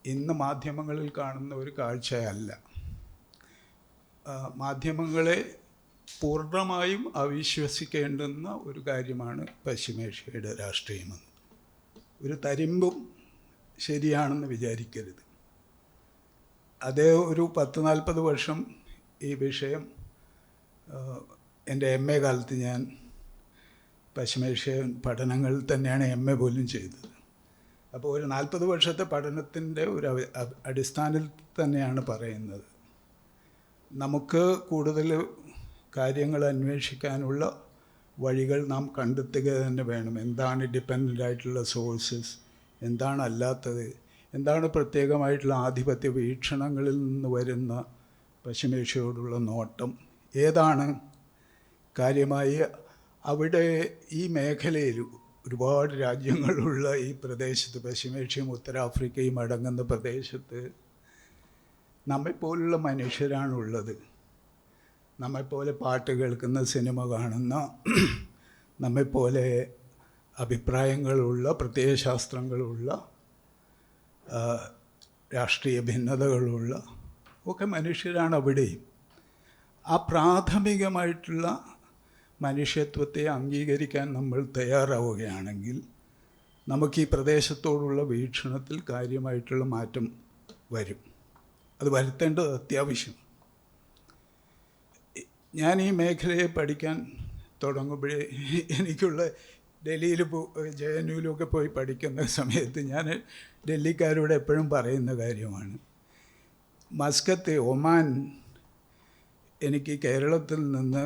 ഇന്ന് മാധ്യമങ്ങളിൽ കാണുന്ന ഒരു കാഴ്ചയല്ല. മാധ്യമങ്ങളെ പൂർണ്ണമായും അവിശ്വസിക്കേണ്ടുന്ന ഒരു കാര്യമാണ് പശ്ചിമേഷ്യയുടെ രാഷ്ട്രീയമെന്ന്. ഒരു തരിമ്പും ശരിയാണെന്ന് വിചാരിക്കരുത്. അതേ ഒരു 10-40 വർഷം ഈ വിഷയം എൻ്റെ MA കാലത്ത് ഞാൻ പശ്ചിമേഷ്യൻ പഠനങ്ങളിൽ തന്നെയാണ് MA പോലും ചെയ്തത്. അപ്പോൾ ഒരു 40 വർഷത്തെ പഠനത്തിൻ്റെ ഒരു അടിസ്ഥാനത്തിൽ തന്നെയാണ് പറയുന്നത്. നമുക്ക് കൂടുതൽ കാര്യങ്ങൾ അന്വേഷിക്കാനുള്ള വഴികൾ നാം കണ്ടെത്തുക തന്നെ വേണം. എന്താണ് ഡിപ്പെൻഡൻ്റ് ആയിട്ടുള്ള സോഴ്സസ്, എന്താണ് അല്ലാത്തത്, എന്താണ് പ്രത്യേകമായിട്ടുള്ള ആധിപത്യ വീക്ഷണങ്ങളിൽ നിന്ന് വരുന്ന പശ്ചിമേഷ്യയോടുള്ള നോട്ടം, ഏതാണ് കാര്യമായി അവിടെ ഈ മേഖലയിൽ ഒരുപാട് രാജ്യങ്ങളുള്ള ഈ പ്രദേശത്ത്, പശ്ചിമേഷ്യയും ഉത്തരാഫ്രിക്കയും അടങ്ങുന്ന പ്രദേശത്ത് നമ്മെപ്പോലുള്ള മനുഷ്യരാണുള്ളത്. നമ്മെപ്പോലെ പാട്ട് കേൾക്കുന്ന, സിനിമ കാണുന്ന, നമ്മെപ്പോലെ അഭിപ്രായങ്ങളുള്ള, പ്രത്യയശാസ്ത്രങ്ങളുള്ള, രാഷ്ട്രീയ ഭിന്നതകളുള്ള ഒക്കെ മനുഷ്യരാണ് അവിടെയും. ആ പ്രാഥമികമായിട്ടുള്ള മനുഷ്യത്വത്തെ അംഗീകരിക്കാൻ നമ്മൾ തയ്യാറാവുകയാണെങ്കിൽ നമുക്ക് ഈ പ്രദേശത്തോടുള്ള വീക്ഷണത്തിൽ കാര്യമായിട്ടുള്ള മാറ്റം വരും. അത് വരുത്തേണ്ടത് അത്യാവശ്യം. ഞാൻ ഈ മേഖലയെ പഠിക്കാൻ തുടങ്ങുമ്പോഴേ എനിക്കുള്ള ഡൽഹിയിൽ JNUവിലൊക്കെ പോയി പഠിക്കുന്ന സമയത്ത് ഞാൻ ഡൽഹിക്കാരോട് എപ്പോഴും പറയുന്ന കാര്യമാണ്, മസ്കത്ത്, ഒമാൻ എനിക്ക് കേരളത്തിൽ നിന്ന്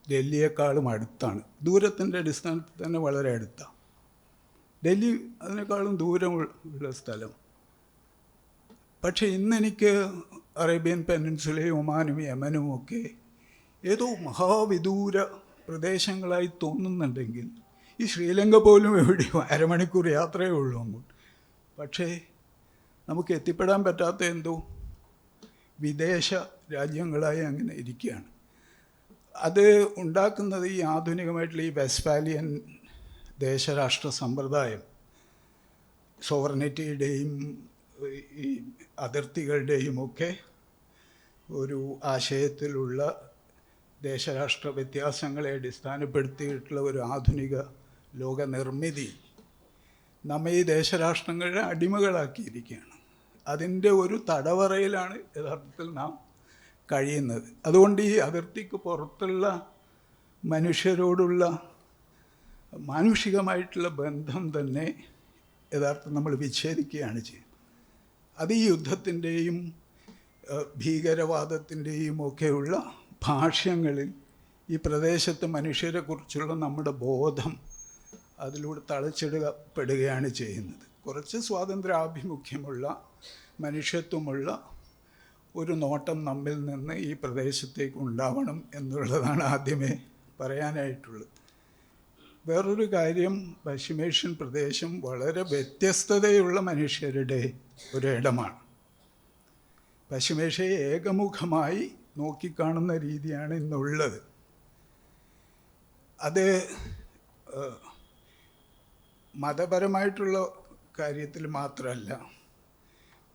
ഡൽഹിയേക്കാളും അടുത്താണ്. ദൂരത്തിൻ്റെ അടിസ്ഥാനത്തിൽ തന്നെ വളരെ അടുത്താണ്. ഡൽഹി അതിനേക്കാളും ദൂരമുള്ള സ്ഥലം. പക്ഷേ ഇന്നെനിക്ക് അറേബ്യൻ പെനിൻസുലയും ഒമാനും യമനും ഒക്കെ ഏതോ മഹാവിദൂര പ്രദേശങ്ങളായി തോന്നുന്നുണ്ടെങ്കിൽ ഈ ശ്രീലങ്ക പോലും എവിടെയും അരമണിക്കൂർ യാത്രയേ ഉള്ളൂ അങ്ങോട്ട്. പക്ഷേ നമുക്ക് എത്തിപ്പെടാൻ പറ്റാത്ത എന്തോ വിദേശ രാജ്യങ്ങളായി അങ്ങനെ ഇരിക്കുകയാണ്. അത് ഉണ്ടാക്കുന്നത് ഈ ആധുനികമായിട്ടുള്ള ഈ വെസ്റ്റ്ഫാലിയൻ ദേശരാഷ്ട്ര സമ്പ്രദായം, സോവർണിറ്റിയുടെയും ഈ അതിർത്തികളുടെയും ഒക്കെ ഒരു ആശയത്തിലുള്ള ദേശരാഷ്ട്ര വ്യത്യാസങ്ങളെ അടിസ്ഥാനപ്പെടുത്തിയിട്ടുള്ള ഒരു ആധുനിക ലോക നിർമ്മിതി നമ്മെ ഈ ദേശരാഷ്ട്രങ്ങളുടെ അടിമകളാക്കിയിരിക്കുകയാണ്. അതിൻ്റെ ഒരു തടവറയിലാണ് യഥാർത്ഥത്തിൽ നാം കഴിയുന്നത്. അതുകൊണ്ട് ഈ അതിർത്തിക്ക് പുറത്തുള്ള മനുഷ്യരോടുള്ള മാനുഷികമായിട്ടുള്ള ബന്ധം തന്നെ യഥാർത്ഥം നമ്മൾ വിച്ഛേദിക്കുകയാണ് ചെയ്യുന്നത്. അത് ഈ യുദ്ധത്തിൻ്റെയും ഭീകരവാദത്തിൻ്റെയും ഒക്കെയുള്ള ഭാഷ്യങ്ങളിൽ ഈ പ്രദേശത്ത് മനുഷ്യരെക്കുറിച്ചുള്ള നമ്മുടെ ബോധം അതിലൂടെ തളച്ചിടപ്പെടുകയാണ് ചെയ്യുന്നത്. കുറച്ച് സ്വാതന്ത്ര്യാഭിമുഖ്യമുള്ള, മനുഷ്യത്വമുള്ള ഒരു നോട്ടം നമ്മിൽ നിന്ന് ഈ പ്രദേശത്തേക്ക് ഉണ്ടാവണം എന്നുള്ളതാണ് ആദ്യമേ പറയാനായിട്ടുള്ളത്. വേറൊരു കാര്യം, പശ്ചിമേഷ്യൻ പ്രദേശം വളരെ വ്യത്യസ്തതയുള്ള മനുഷ്യരുടെ ഒരിടമാണ്. പശ്ചിമേഷ്യയെ ഏകമുഖമായി നോക്കിക്കാണുന്ന രീതിയാണ് ഇന്നുള്ളത്. അത് മതപരമായിട്ടുള്ള കാര്യത്തിൽ മാത്രമല്ല,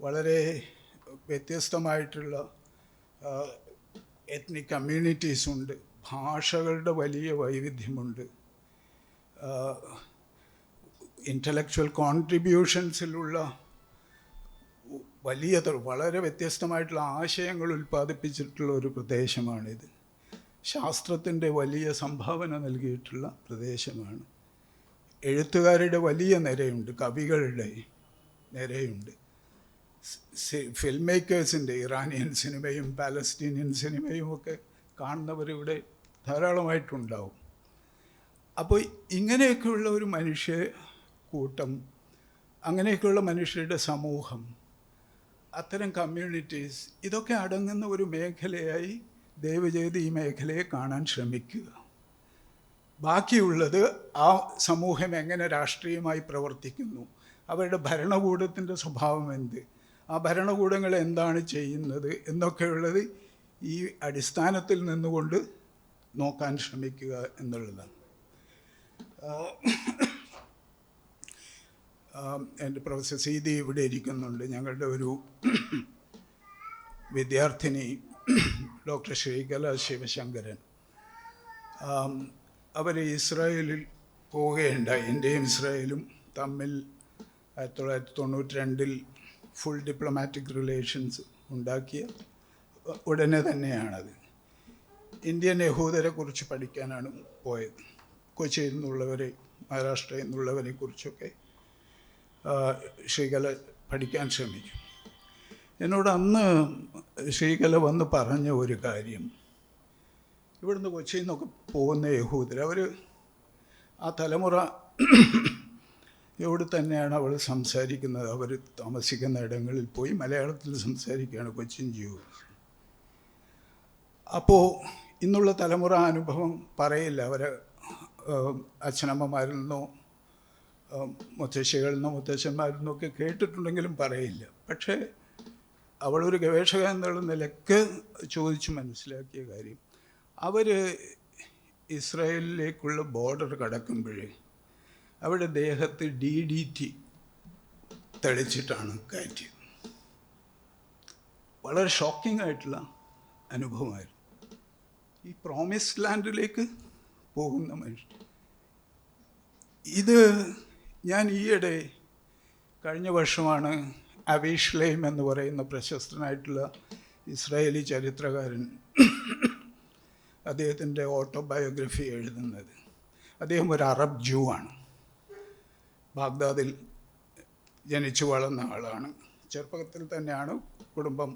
വളരെ വ്യത്യസ്തമായിട്ടുള്ള എത്നിക് കമ്മ്യൂണിറ്റീസുണ്ട്, ഭാഷകളുടെ വലിയ വൈവിധ്യമുണ്ട്, ഇൻ്റലക്ച്വൽ കോൺട്രിബ്യൂഷൻസിലുള്ള വളരെ വ്യത്യസ്തമായിട്ടുള്ള ആശയങ്ങൾ ഉൽപ്പാദിപ്പിച്ചിട്ടുള്ള ഒരു പ്രദേശമാണിത്. ശാസ്ത്രത്തിൻ്റെ വലിയ സംഭാവന നൽകിയിട്ടുള്ള പ്രദേശമാണ്. എഴുത്തുകാരുടെ വലിയ നിരയുണ്ട്, കവികളുടെ നിരയുണ്ട്, ഫിൽം മേക്കേഴ്സിൻ്റെ, ഇറാനിയൻ സിനിമയും പാലസ്തീനിയൻ സിനിമയും ഒക്കെ കാണുന്നവരിവിടെ ധാരാളമായിട്ടുണ്ടാവും. അപ്പോൾ ഇങ്ങനെയൊക്കെയുള്ള ഒരു മനുഷ്യ കൂട്ടം, അങ്ങനെയൊക്കെയുള്ള മനുഷ്യരുടെ സമൂഹം, അത്തരം കമ്മ്യൂണിറ്റീസ്, ഇതൊക്കെ അടങ്ങുന്ന ഒരു മേഖലയായി ദയവ് ചെയ്ത് ഈ മേഖലയെ കാണാൻ ശ്രമിക്കുക. ബാക്കിയുള്ളത് ആ സമൂഹം എങ്ങനെ രാഷ്ട്രീയമായി പ്രവർത്തിക്കുന്നു, അവരുടെ ഭരണകൂടത്തിൻ്റെ സ്വഭാവം എന്ത്, ആ ഭരണകൂടങ്ങൾ എന്താണ് ചെയ്യുന്നത് എന്നൊക്കെയുള്ളത് ഈ അടിസ്ഥാനത്തിൽ നിന്നുകൊണ്ട് നോക്കാൻ ശ്രമിക്കുക എന്നുള്ളതാണ്. എൻ്റെ പ്രൊഫസർ സീതി ഇവിടെ ഇരിക്കുന്നുണ്ട്. ഞങ്ങളുടെ ഒരു വിദ്യാർത്ഥിനി ഡോക്ടർ ശ്രീകല ശിവശങ്കരൻ, അവർ ഇസ്രായേലിൽ പോവുകയുണ്ടായി. ഇന്ത്യയും ഇസ്രായേലും തമ്മിൽ 1992 ഫുൾ ഡിപ്ലോമാറ്റിക് റിലേഷൻസ് ഉണ്ടാക്കിയ ഉടനെ തന്നെയാണത്. ഇന്ത്യൻ യഹൂദരെ കുറിച്ച് പഠിക്കാനാണ് പോയത്. കൊച്ചിയിൽ നിന്നുള്ളവരെ, മഹാരാഷ്ട്രയിൽ നിന്നുള്ളവരെ കുറിച്ചൊക്കെ ശ്രീകല പഠിക്കാൻ ശ്രമിച്ചു. എന്നോട് അന്ന് ശ്രീകല വന്ന് പറഞ്ഞ ഒരു കാര്യം, ഇവിടുന്ന് കൊച്ചിയിൽ നിന്നൊക്കെ പോകുന്ന യഹൂദർ, അവർ ആ തലമുറ ഇവിടെ തന്നെയാണ് അവൾ സംസാരിക്കുന്നത്. അവർ താമസിക്കുന്ന ഇടങ്ങളിൽ പോയി മലയാളത്തിൽ സംസാരിക്കുകയാണ് കൊച്ചിൻ ജ്യൂസ്. അപ്പോൾ ഇന്നുള്ള തലമുറ അനുഭവം പറയില്ല. അവരെ അച്ഛനമ്മമാരിൽ നിന്നോ മുത്തശ്ശികളിൽ നിന്നോ മുത്തശ്ശന്മാരിൽ നിന്നൊക്കെ കേട്ടിട്ടുണ്ടെങ്കിലും പറയില്ല. പക്ഷേ അവളൊരു ഗവേഷക എന്നുള്ള നിലയ്ക്ക് ചോദിച്ച് മനസ്സിലാക്കിയ കാര്യം, അവർ ഇസ്രായേലിലേക്കുള്ള ബോർഡർ കടക്കുമ്പോഴേ അവരുടെ ദേഹത്ത് DDT തെളിച്ചിട്ടാണ് കയറ്റിയത്. വളരെ ഷോക്കിംഗ് ആയിട്ടുള്ള അനുഭവമായിരുന്നു. ഈ പ്രോമിസ്ഡ് ലാൻഡിലേക്ക് പോകുന്ന മനുഷ്യർ. ഇത് ഞാൻ ഈയിടെ കഴിഞ്ഞ വർഷമാണ് അവിഷ്ലൈം എന്ന് പറയുന്ന പ്രശസ്തനായിട്ടുള്ള ഇസ്രായേലി ചരിത്രകാരൻ അദ്ദേഹത്തിൻ്റെ ഓട്ടോബയോഗ്രഫി എഴുതുന്നത്. അദ്ദേഹം ഒരു അറബ് ജൂ ആണ്. ബാഗ്ദാദിൽ ജനിച്ചു വളർന്ന ആളാണ്. ചെറുപ്പത്തിൽ തന്നെയാണ് കുടുംബം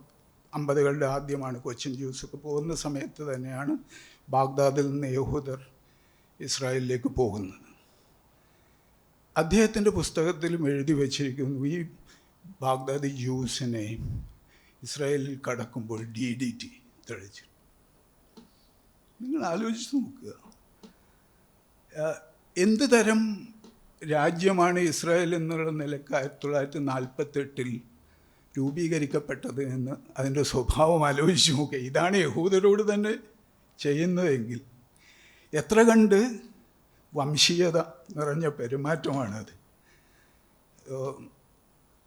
50കളുടെ ആദ്യമാണ് കൊച്ചിൻ ജ്യൂസൊക്കെ പോകുന്ന സമയത്ത് തന്നെയാണ് ബാഗ്ദാദിൽ നിന്ന് യഹൂദർ ഇസ്രായേലിലേക്ക് പോകുന്നത്. അദ്ദേഹത്തിൻ്റെ പുസ്തകത്തിലും എഴുതി വച്ചിരിക്കുന്നു, ഈ ബാഗ്ദാദി ജ്യൂസിനെ ഇസ്രായേലിൽ കടക്കുമ്പോൾ DDT തെളിച്ചു. നിങ്ങൾ ആലോചിച്ച് നോക്കുക, എന്ത് തരം രാജ്യമാണ് ഇസ്രായേൽ എന്നുള്ള നിലക്ക് 1948 രൂപീകരിക്കപ്പെട്ടത് എന്ന് അതിൻ്റെ സ്വഭാവം ആലോചിച്ച് നോക്കുക. ഇതാണ് യഹൂദരോട് തന്നെ ചെയ്യുന്നതെങ്കിൽ എത്ര കണ്ട് വംശീയത നിറഞ്ഞ പെരുമാറ്റമാണത്.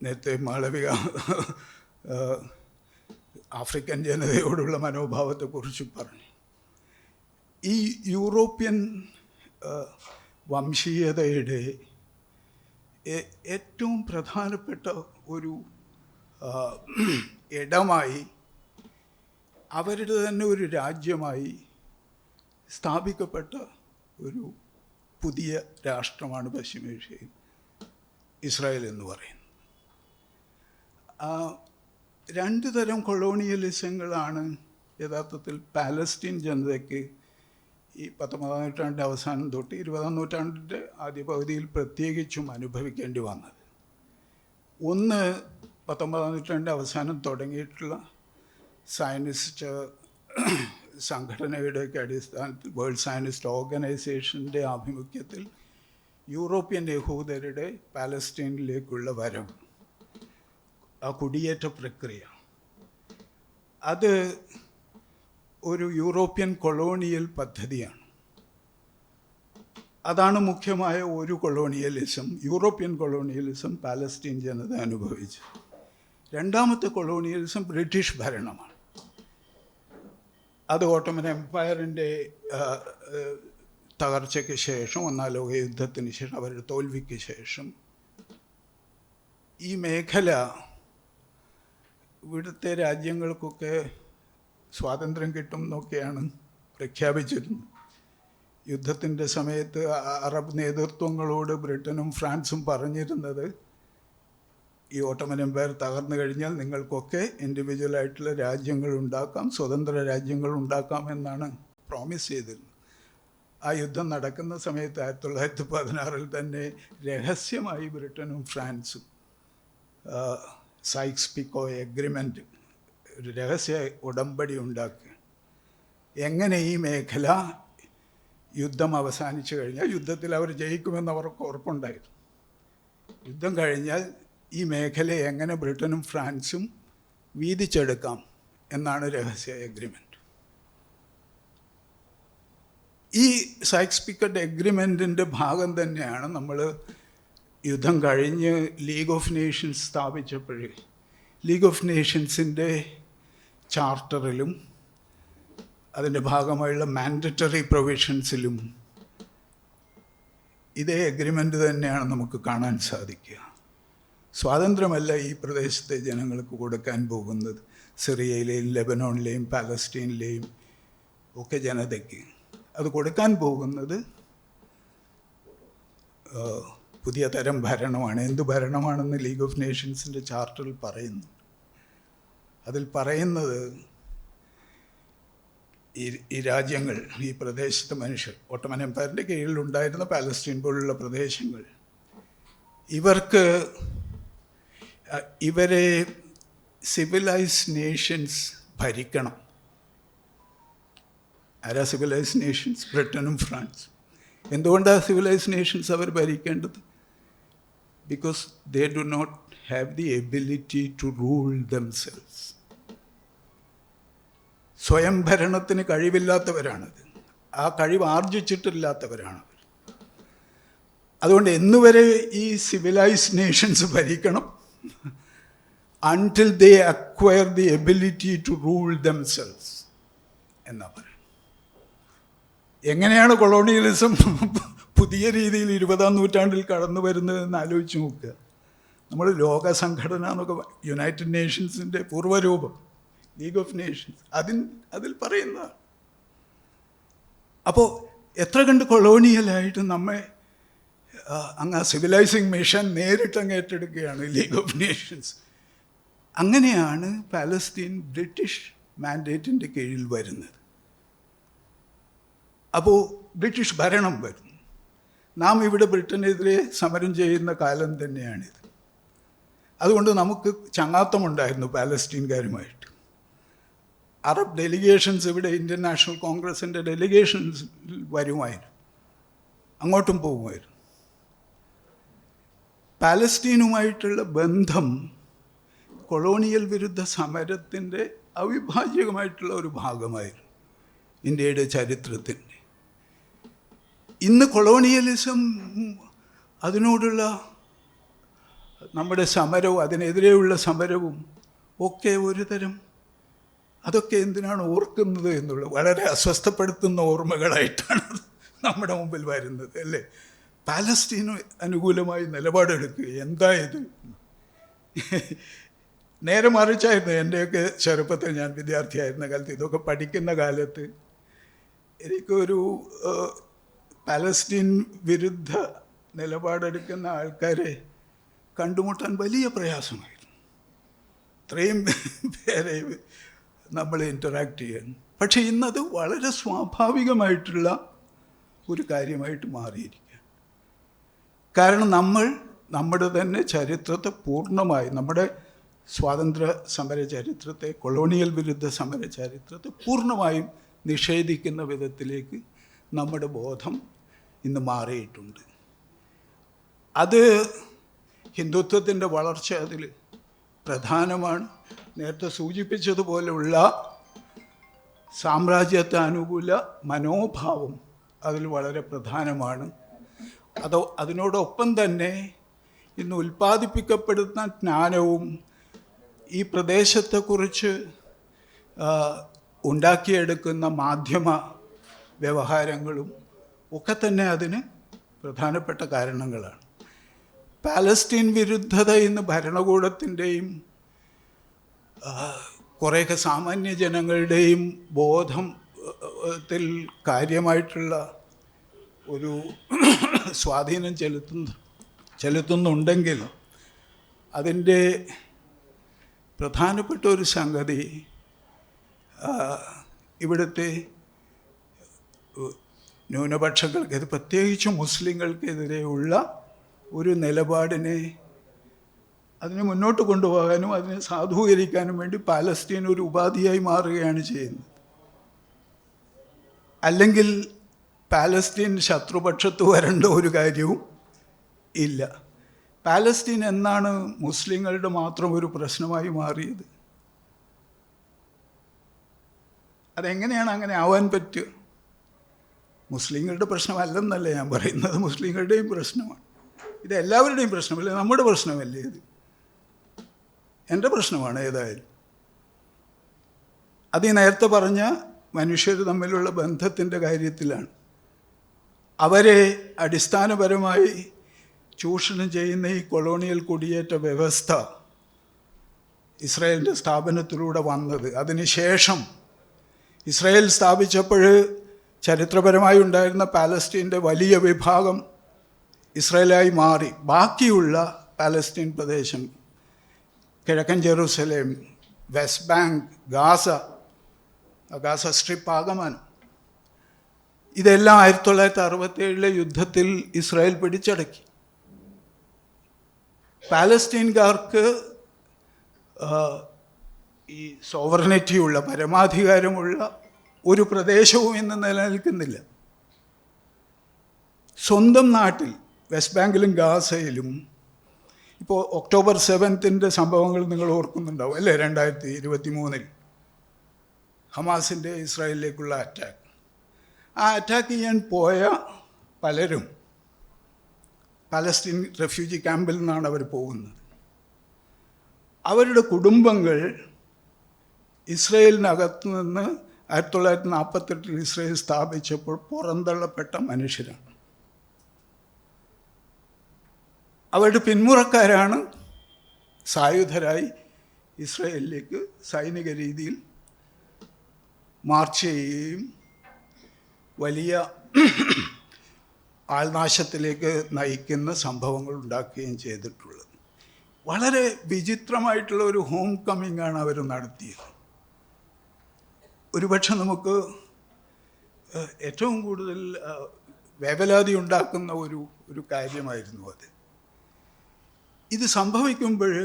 നേരത്തെ മാളവിക ആഫ്രിക്കൻ ജനതയോടുള്ള മനോഭാവത്തെക്കുറിച്ച് പറഞ്ഞു. ഈ യൂറോപ്യൻ വംശീയതയുടെ ഏറ്റവും പ്രധാനപ്പെട്ട ഒരു ഇടമായി, അവരുടെ തന്നെ ഒരു രാജ്യമായി സ്ഥാപിക്കപ്പെട്ട ഒരു പുതിയ രാഷ്ട്രമാണ് പശ്ചിമേഷ്യയിൽ ഇസ്രായേൽ എന്ന് പറയുന്നത്. രണ്ട് തരം കൊളോണിയലിസങ്ങളാണ് യഥാർത്ഥത്തിൽ പാലസ്തീൻ ജനതയ്ക്ക് ഈ 19ാം നൂറ്റാണ്ടിൻ്റെ അവസാനം തൊട്ട് 20ാം നൂറ്റാണ്ടിൻ്റെ ആദ്യ പകുതിയിൽ പ്രത്യേകിച്ചും അനുഭവിക്കേണ്ടി വന്നത്. ഒന്ന്, 19ാം നൂറ്റാണ്ടിൻ്റെ അവസാനം തുടങ്ങിയിട്ടുള്ള സയനിസ്റ്റ് സംഘടനയുടെയൊക്കെ അടിസ്ഥാനത്തിൽ വേൾഡ് സയനിസ്റ്റ് ഓർഗനൈസേഷൻ്റെ ആഭിമുഖ്യത്തിൽ യൂറോപ്യൻ യഹൂദരുടെ പാലസ്തീനിലേക്കുള്ള വരവ്, ആ കുടിയേറ്റ പ്രക്രിയ, അത് ഒരു യൂറോപ്യൻ കൊളോണിയൽ പദ്ധതിയാണ്. അതാണ് മുഖ്യമായ ഒരു കൊളോണിയലിസം, യൂറോപ്യൻ കൊളോണിയലിസം പാലസ്തീൻ ജനത അനുഭവിച്ചു. രണ്ടാമത്തെ കൊളോണിയലിസം ബ്രിട്ടീഷ് ഭരണമാണ്. അത് ഓട്ടോമൻ എംപയറിൻ്റെ തകർച്ചയ്ക്ക് ശേഷം, ഒന്നാം ലോക യുദ്ധത്തിന് ശേഷം, അവരുടെ തോൽവിക്ക് ശേഷം ഈ മേഖല ഇവിടുത്തെ രാജ്യങ്ങൾക്കൊക്കെ സ്വാതന്ത്ര്യം കിട്ടും എന്നൊക്കെയാണ് പ്രഖ്യാപിച്ചിരുന്നത്. യുദ്ധത്തിൻ്റെ സമയത്ത് അറബ് നേതൃത്വങ്ങളോട് ബ്രിട്ടനും ഫ്രാൻസും പറഞ്ഞിരുന്നത്, ഈ ഓട്ടോമൻ എംപയർ തകർന്നു കഴിഞ്ഞാൽ നിങ്ങൾക്കൊക്കെ ഇൻഡിവിജ്വലായിട്ടുള്ള രാജ്യങ്ങൾ ഉണ്ടാക്കാം, സ്വതന്ത്ര രാജ്യങ്ങൾ ഉണ്ടാക്കാം എന്നാണ് പ്രോമിസ് ചെയ്തിരുന്നത്. ആ യുദ്ധം നടക്കുന്ന സമയത്ത് 1916 തന്നെ രഹസ്യമായി ബ്രിട്ടനും ഫ്രാൻസും സൈക്സ് പിക്കോ എഗ്രിമെൻ്റ്, ഒരു രഹസ്യ ഉടമ്പടി ഉണ്ടാക്കുക. എങ്ങനെ ഈ മേഖല യുദ്ധം അവസാനിച്ചു കഴിഞ്ഞാൽ, യുദ്ധത്തിൽ അവർ ജയിക്കുമെന്ന് അവർക്ക് ഉറപ്പുണ്ടായിരുന്നു, യുദ്ധം കഴിഞ്ഞാൽ ഈ മേഖല എങ്ങനെ ബ്രിട്ടനും ഫ്രാൻസും വീതിച്ചെടുക്കാം എന്നാണ് രഹസ്യ എഗ്രിമെൻ്റ്. ഈ സൈക്സ് പിക്കറ്റ് എഗ്രിമെൻറ്റിൻ്റെ ഭാഗം തന്നെയാണ് നമ്മൾ യുദ്ധം കഴിഞ്ഞ് ലീഗ് ഓഫ് നേഷൻസ് സ്ഥാപിച്ചപ്പോഴേ ലീഗ് ഓഫ് നേഷൻസിൻ്റെ ചാർട്ടറിലും അതിൻ്റെ ഭാഗമായുള്ള മാൻഡറ്ററി പ്രൊവിഷൻസിലും ഇതേ എഗ്രിമെൻ്റ് തന്നെയാണ് നമുക്ക് കാണാൻ സാധിക്കുക. സ്വാതന്ത്ര്യമല്ല ഈ പ്രദേശത്തെ ജനങ്ങൾക്ക് കൊടുക്കാൻ പോകുന്നത്, സിറിയയിലെയും ലെബനോണിലെയും പാലസ്തീനിലെയും ഒക്കെ ജനതയ്ക്ക്. അത് കൊടുക്കാൻ പോകുന്നത് പുതിയ തരം ഭരണമാണ്. എന്ത് ഭരണമാണെന്ന് ലീഗ് ഓഫ് നേഷൻസിൻ്റെ ചാർട്ടറിൽ പറയുന്നു. അതിൽ പറയുന്നത് ഈ രാജ്യങ്ങൾ, ഈ പ്രദേശത്തെ മനുഷ്യർ, ഓട്ടോമൻ എംപയറിൻ്റെ കീഴിലുണ്ടായിരുന്ന പാലസ്തീൻ പോലുള്ള പ്രദേശങ്ങൾ, ഇവരെ സിവിലൈസ്ഡ് നേഷൻസ് ഭരിക്കണം. ആരാ സിവിലൈസ്ഡ് നേഷൻസ്? ബ്രിട്ടനും ഫ്രാൻസും. എന്തുകൊണ്ടാണ് സിവിലൈസ്ഡ് നേഷൻസ് അവർ ഭരിക്കേണ്ടത്? Because they do not have the ability to rule themselves. സ്വയം ഭരണത്തിന് കഴിവില്ലാത്തവരാണത്. ആ കഴിവ് ആർജിച്ചിട്ടില്ലാത്തവരാണവർ. അതുകൊണ്ട് എന്നുവരെ ഈ സിവിലൈസ്ഡ് നേഷൻസ് ഭരിക്കണം? Until they acquire the ability to rule themselves എന്നാ പറയുന്നത്. എങ്ങനെയാണ് കൊളോണിയലിസം പുതിയ രീതിയിൽ 20-ാം നൂറ്റാണ്ടിൽ കടന്നു വരുന്നതെന്ന് ആലോചിച്ച് നോക്കുക. നമ്മൾ ലോക സംഘടന എന്നൊക്കെ, യുണൈറ്റഡ് നേഷൻസിൻ്റെ പൂർവ്വരൂപം ലീഗ് ഓഫ് നേഷൻസ്, അതിൽ പറയുന്നതാണ്. അപ്പോൾ എത്ര കണ്ട് കൊളോണിയലായിട്ട് നമ്മെ അങ്ങ് സിവിലൈസിങ് മിഷൻ നേരിട്ട് അങ്ങ് ഏറ്റെടുക്കുകയാണ് ലീഗ് ഓഫ് നേഷൻസ്. അങ്ങനെയാണ് പാലസ്തീൻ ബ്രിട്ടീഷ് മാൻഡേറ്റിൻ്റെ കീഴിൽ വരുന്നത്. അപ്പോൾ ബ്രിട്ടീഷ് ഭരണം വരുന്നു. നാം ഇവിടെ ബ്രിട്ടനെതിരെ സമരം ചെയ്യുന്ന കാലം തന്നെയാണിത്. അതുകൊണ്ട് നമുക്ക് ചങ്ങാത്തമുണ്ടായിരുന്നു പാലസ്തീൻകാരുമായിട്ട്. അറബ് ഡെലിഗേഷൻസ് ഇവിടെ ഇന്ത്യൻ നാഷണൽ കോൺഗ്രസിൻ്റെ ഡെലിഗേഷൻസ് വരുമായിരുന്നു, അങ്ങോട്ടും പോകുമായിരുന്നു. പാലസ്തീനുമായിട്ടുള്ള ബന്ധം കൊളോണിയൽ വിരുദ്ധ സമരത്തിൻ്റെ അവിഭാജ്യമായിട്ടുള്ള ഒരു ഭാഗമായിരുന്നു ഇന്ത്യയുടെ ചരിത്രത്തിൻ്റെ. ഇന്ന് കൊളോണിയലിസം, അതിനോടുള്ള നമ്മുടെ സമരവും അതിനെതിരെയുള്ള സമരവും ഒക്കെ ഒരു തരം, അതൊക്കെ എന്തിനാണ് ഓർക്കുന്നത് എന്നുള്ളത് വളരെ അസ്വസ്ഥപ്പെടുത്തുന്ന ഓർമ്മകളായിട്ടാണ് നമ്മുടെ മുമ്പിൽ വരുന്നത്, അല്ലേ? പാലസ്തീന് അനുകൂലമായി നിലപാടെടുക്കുക, എന്താ ഇത്? നേരെ മറിച്ചായിരുന്നു. എൻ്റെയൊക്കെ ചെറുപ്പത്തിൽ, ഞാൻ വിദ്യാർത്ഥിയായിരുന്ന കാലത്ത്, ഇതൊക്കെ പഠിക്കുന്ന കാലത്ത് എനിക്കൊരു പാലസ്തീൻ വിരുദ്ധ നിലപാടെടുക്കുന്ന ആൾക്കാരെ കണ്ടുമുട്ടാൻ വലിയ പ്രയാസമായിരുന്നു. ഇത്രയും പേരെ നമ്മൾ ഇൻറ്ററാക്ട് ചെയ്യാൻ. പക്ഷേ ഇന്നത് വളരെ സ്വാഭാവികമായിട്ടുള്ള ഒരു കാര്യമായിട്ട് മാറിയിരിക്കുക. കാരണം നമ്മുടെ തന്നെ ചരിത്രത്തെ പൂർണ്ണമായി, നമ്മുടെ സ്വാതന്ത്ര്യ സമര ചരിത്രത്തെ, കൊളോണിയൽ വിരുദ്ധ സമര ചരിത്രത്തെ പൂർണ്ണമായും നിഷേധിക്കുന്ന വിധത്തിലേക്ക് നമ്മുടെ ബോധം ഇന്ന് മാറിയിട്ടുണ്ട്. അത് ഹിന്ദുത്വത്തിൻ്റെ വളർച്ച അതിൽ പ്രധാനമാണ്. നേരത്തെ സൂചിപ്പിച്ചതുപോലെയുള്ള സാമ്രാജ്യത്വാനുകൂല മനോഭാവം അതിൽ വളരെ പ്രധാനമാണ്. അതിനോടൊപ്പം തന്നെ ഇന്ന് ഉൽപ്പാദിപ്പിക്കപ്പെടുന്ന ജ്ഞാനവും ഈ പ്രദേശത്തെക്കുറിച്ച് ഉണ്ടാക്കിയെടുക്കുന്ന മാധ്യമ വ്യവഹാരങ്ങളും ഒക്കെ തന്നെ അതിന് പ്രധാനപ്പെട്ട കാരണങ്ങളാണ്. പാലസ്തീൻ വിരുദ്ധത ഇന്ന് ഭരണകൂടത്തിൻ്റെയും കുറേയൊക്കെ സാമാന്യ ജനങ്ങളുടെയും ബോധത്തിൽ കാര്യമായിട്ടുള്ള ഒരു സ്വാധീനം ചെലുത്തുന്നുണ്ടെങ്കിൽ അതിൻ്റെ പ്രധാനപ്പെട്ട ഒരു സംഗതി ഇവിടുത്തെ ന്യൂനപക്ഷങ്ങൾക്ക്, പ്രത്യേകിച്ച് മുസ്ലിങ്ങൾക്കെതിരെയുള്ള ഒരു നിലപാടിനെ, അതിനെ മുന്നോട്ട് കൊണ്ടുപോകാനും അതിനെ സാധൂകരിക്കാനും വേണ്ടി പാലസ്തീൻ ഒരു ഉപാധിയായി മാറുകയാണ് ചെയ്യുന്നത്. അല്ലെങ്കിൽ പാലസ്തീൻ ശത്രുപക്ഷത്ത് വരേണ്ട ഒരു കാര്യവും ഇല്ല. പാലസ്തീൻ എന്നാണ് മുസ്ലിങ്ങളുടെ മാത്രം ഒരു പ്രശ്നമായി മാറിയത്? അതെങ്ങനെയാണ് അങ്ങനെ ആവാൻ പറ്റുക? മുസ്ലിങ്ങളുടെ പ്രശ്നമല്ലെന്നല്ല ഞാൻ പറയുന്നത്, മുസ്ലിങ്ങളുടെയും പ്രശ്നമാണ്. ഇത് എല്ലാവരുടെയും പ്രശ്നമല്ലേ, നമ്മുടെ പ്രശ്നമല്ലേ ഇത്? എൻ്റെ പ്രശ്നമാണ് ഏതായാലും. അത് ഈ നേരത്തെ പറഞ്ഞ മനുഷ്യർ തമ്മിലുള്ള ബന്ധത്തിൻ്റെ കാര്യത്തിലാണ്. അവരെ അടിസ്ഥാനപരമായി ചൂഷണം ചെയ്യുന്ന ഈ കൊളോണിയൽ കുടിയേറ്റ വ്യവസ്ഥ ഇസ്രായേലിൻ്റെ സ്ഥാപനത്തിലൂടെ വന്നത്. അതിനുശേഷം ഇസ്രായേൽ സ്ഥാപിച്ചപ്പോൾ ചരിത്രപരമായി ഉണ്ടായിരുന്ന പാലസ്തീൻ്റെ വലിയ വിഭാഗം ഇസ്രായേലായി മാറി. ബാക്കിയുള്ള പാലസ്തീൻ പ്രദേശം, കിഴക്കൻ Jerusalem, west bank, Gaza strip ആകമാനം, ഇതെല്ലാം 1967 യുദ്ധത്തിൽ ഇസ്രായേൽ പിടിച്ചടക്കി. പാലസ്തീൻകാർക്ക് ഈ സോവറിനിറ്റിയുള്ള, പരമാധികാരമുള്ള ഒരു പ്രദേശവും ഇന്ന് നിലനിൽക്കുന്നില്ല. സ്വന്തം നാട്ടിൽ വെസ്റ്റ് ബാങ്കിലും ഗാസയിലും ഇപ്പോൾ ഒക്ടോബർ 7 സംഭവങ്ങൾ നിങ്ങൾ ഓർക്കുന്നുണ്ടാവും അല്ലേ? 2023 ഹമാസിൻ്റെ ഇസ്രായേലിലേക്കുള്ള അറ്റാക്ക്. ആ അറ്റാക്ക് ചെയ്യാൻ പോയ പലരും പലസ്തീൻ റെഫ്യൂജി ക്യാമ്പിൽ നിന്നാണ് അവർ പോകുന്നത്. അവരുടെ കുടുംബങ്ങൾ ഇസ്രായേലിനകത്ത് നിന്ന് 1948 ഇസ്രായേൽ സ്ഥാപിച്ചപ്പോൾ പുറന്തള്ളപ്പെട്ട മനുഷ്യരാണ്. അവരുടെ പിന്മുറക്കാരാണ് സായുധരായി ഇസ്രായേലിലേക്ക് സൈനിക രീതിയിൽ മാർച്ച് ചെയ്യുകയും വലിയ ആൾനാശത്തിലേക്ക് നയിക്കുന്ന സംഭവങ്ങൾ ഉണ്ടാക്കുകയും ചെയ്തിട്ടുള്ളത്. വളരെ വിചിത്രമായിട്ടുള്ള ഒരു ഹോം കമ്മിങ് ആണ് അവർ നടത്തിയത്. ഒരുപക്ഷെ നമുക്ക് ഏറ്റവും കൂടുതൽ വേവലാതി ഉണ്ടാക്കുന്ന ഒരു കാര്യമായിരുന്നു അത്. ഇത് സംഭവിക്കുമ്പോൾ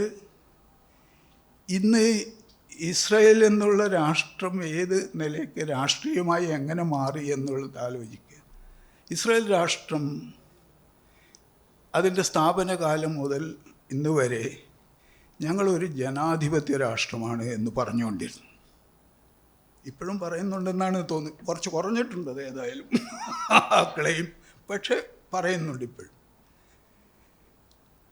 ഇന്ന് ഇസ്രായേൽ എന്നുള്ള രാഷ്ട്രം ഏത് നിലയ്ക്ക് രാഷ്ട്രീയമായി എങ്ങനെ മാറി എന്നുള്ളത് ആലോചിക്കുക. ഇസ്രായേൽ രാഷ്ട്രം അതിൻ്റെ സ്ഥാപനകാലം മുതൽ ഇന്ന് വരെ ഞങ്ങളൊരു ജനാധിപത്യ രാഷ്ട്രമാണ് എന്ന് പറഞ്ഞുകൊണ്ടിരുന്നു. ഇപ്പോഴും പറയുന്നുണ്ടെന്നാണ് തോന്നുന്നത്. കുറച്ച് കുറഞ്ഞിട്ടുണ്ട് അത് ഏതായാലും ക്ലെയിം, പക്ഷെ പറയുന്നുണ്ട് ഇപ്പോഴും.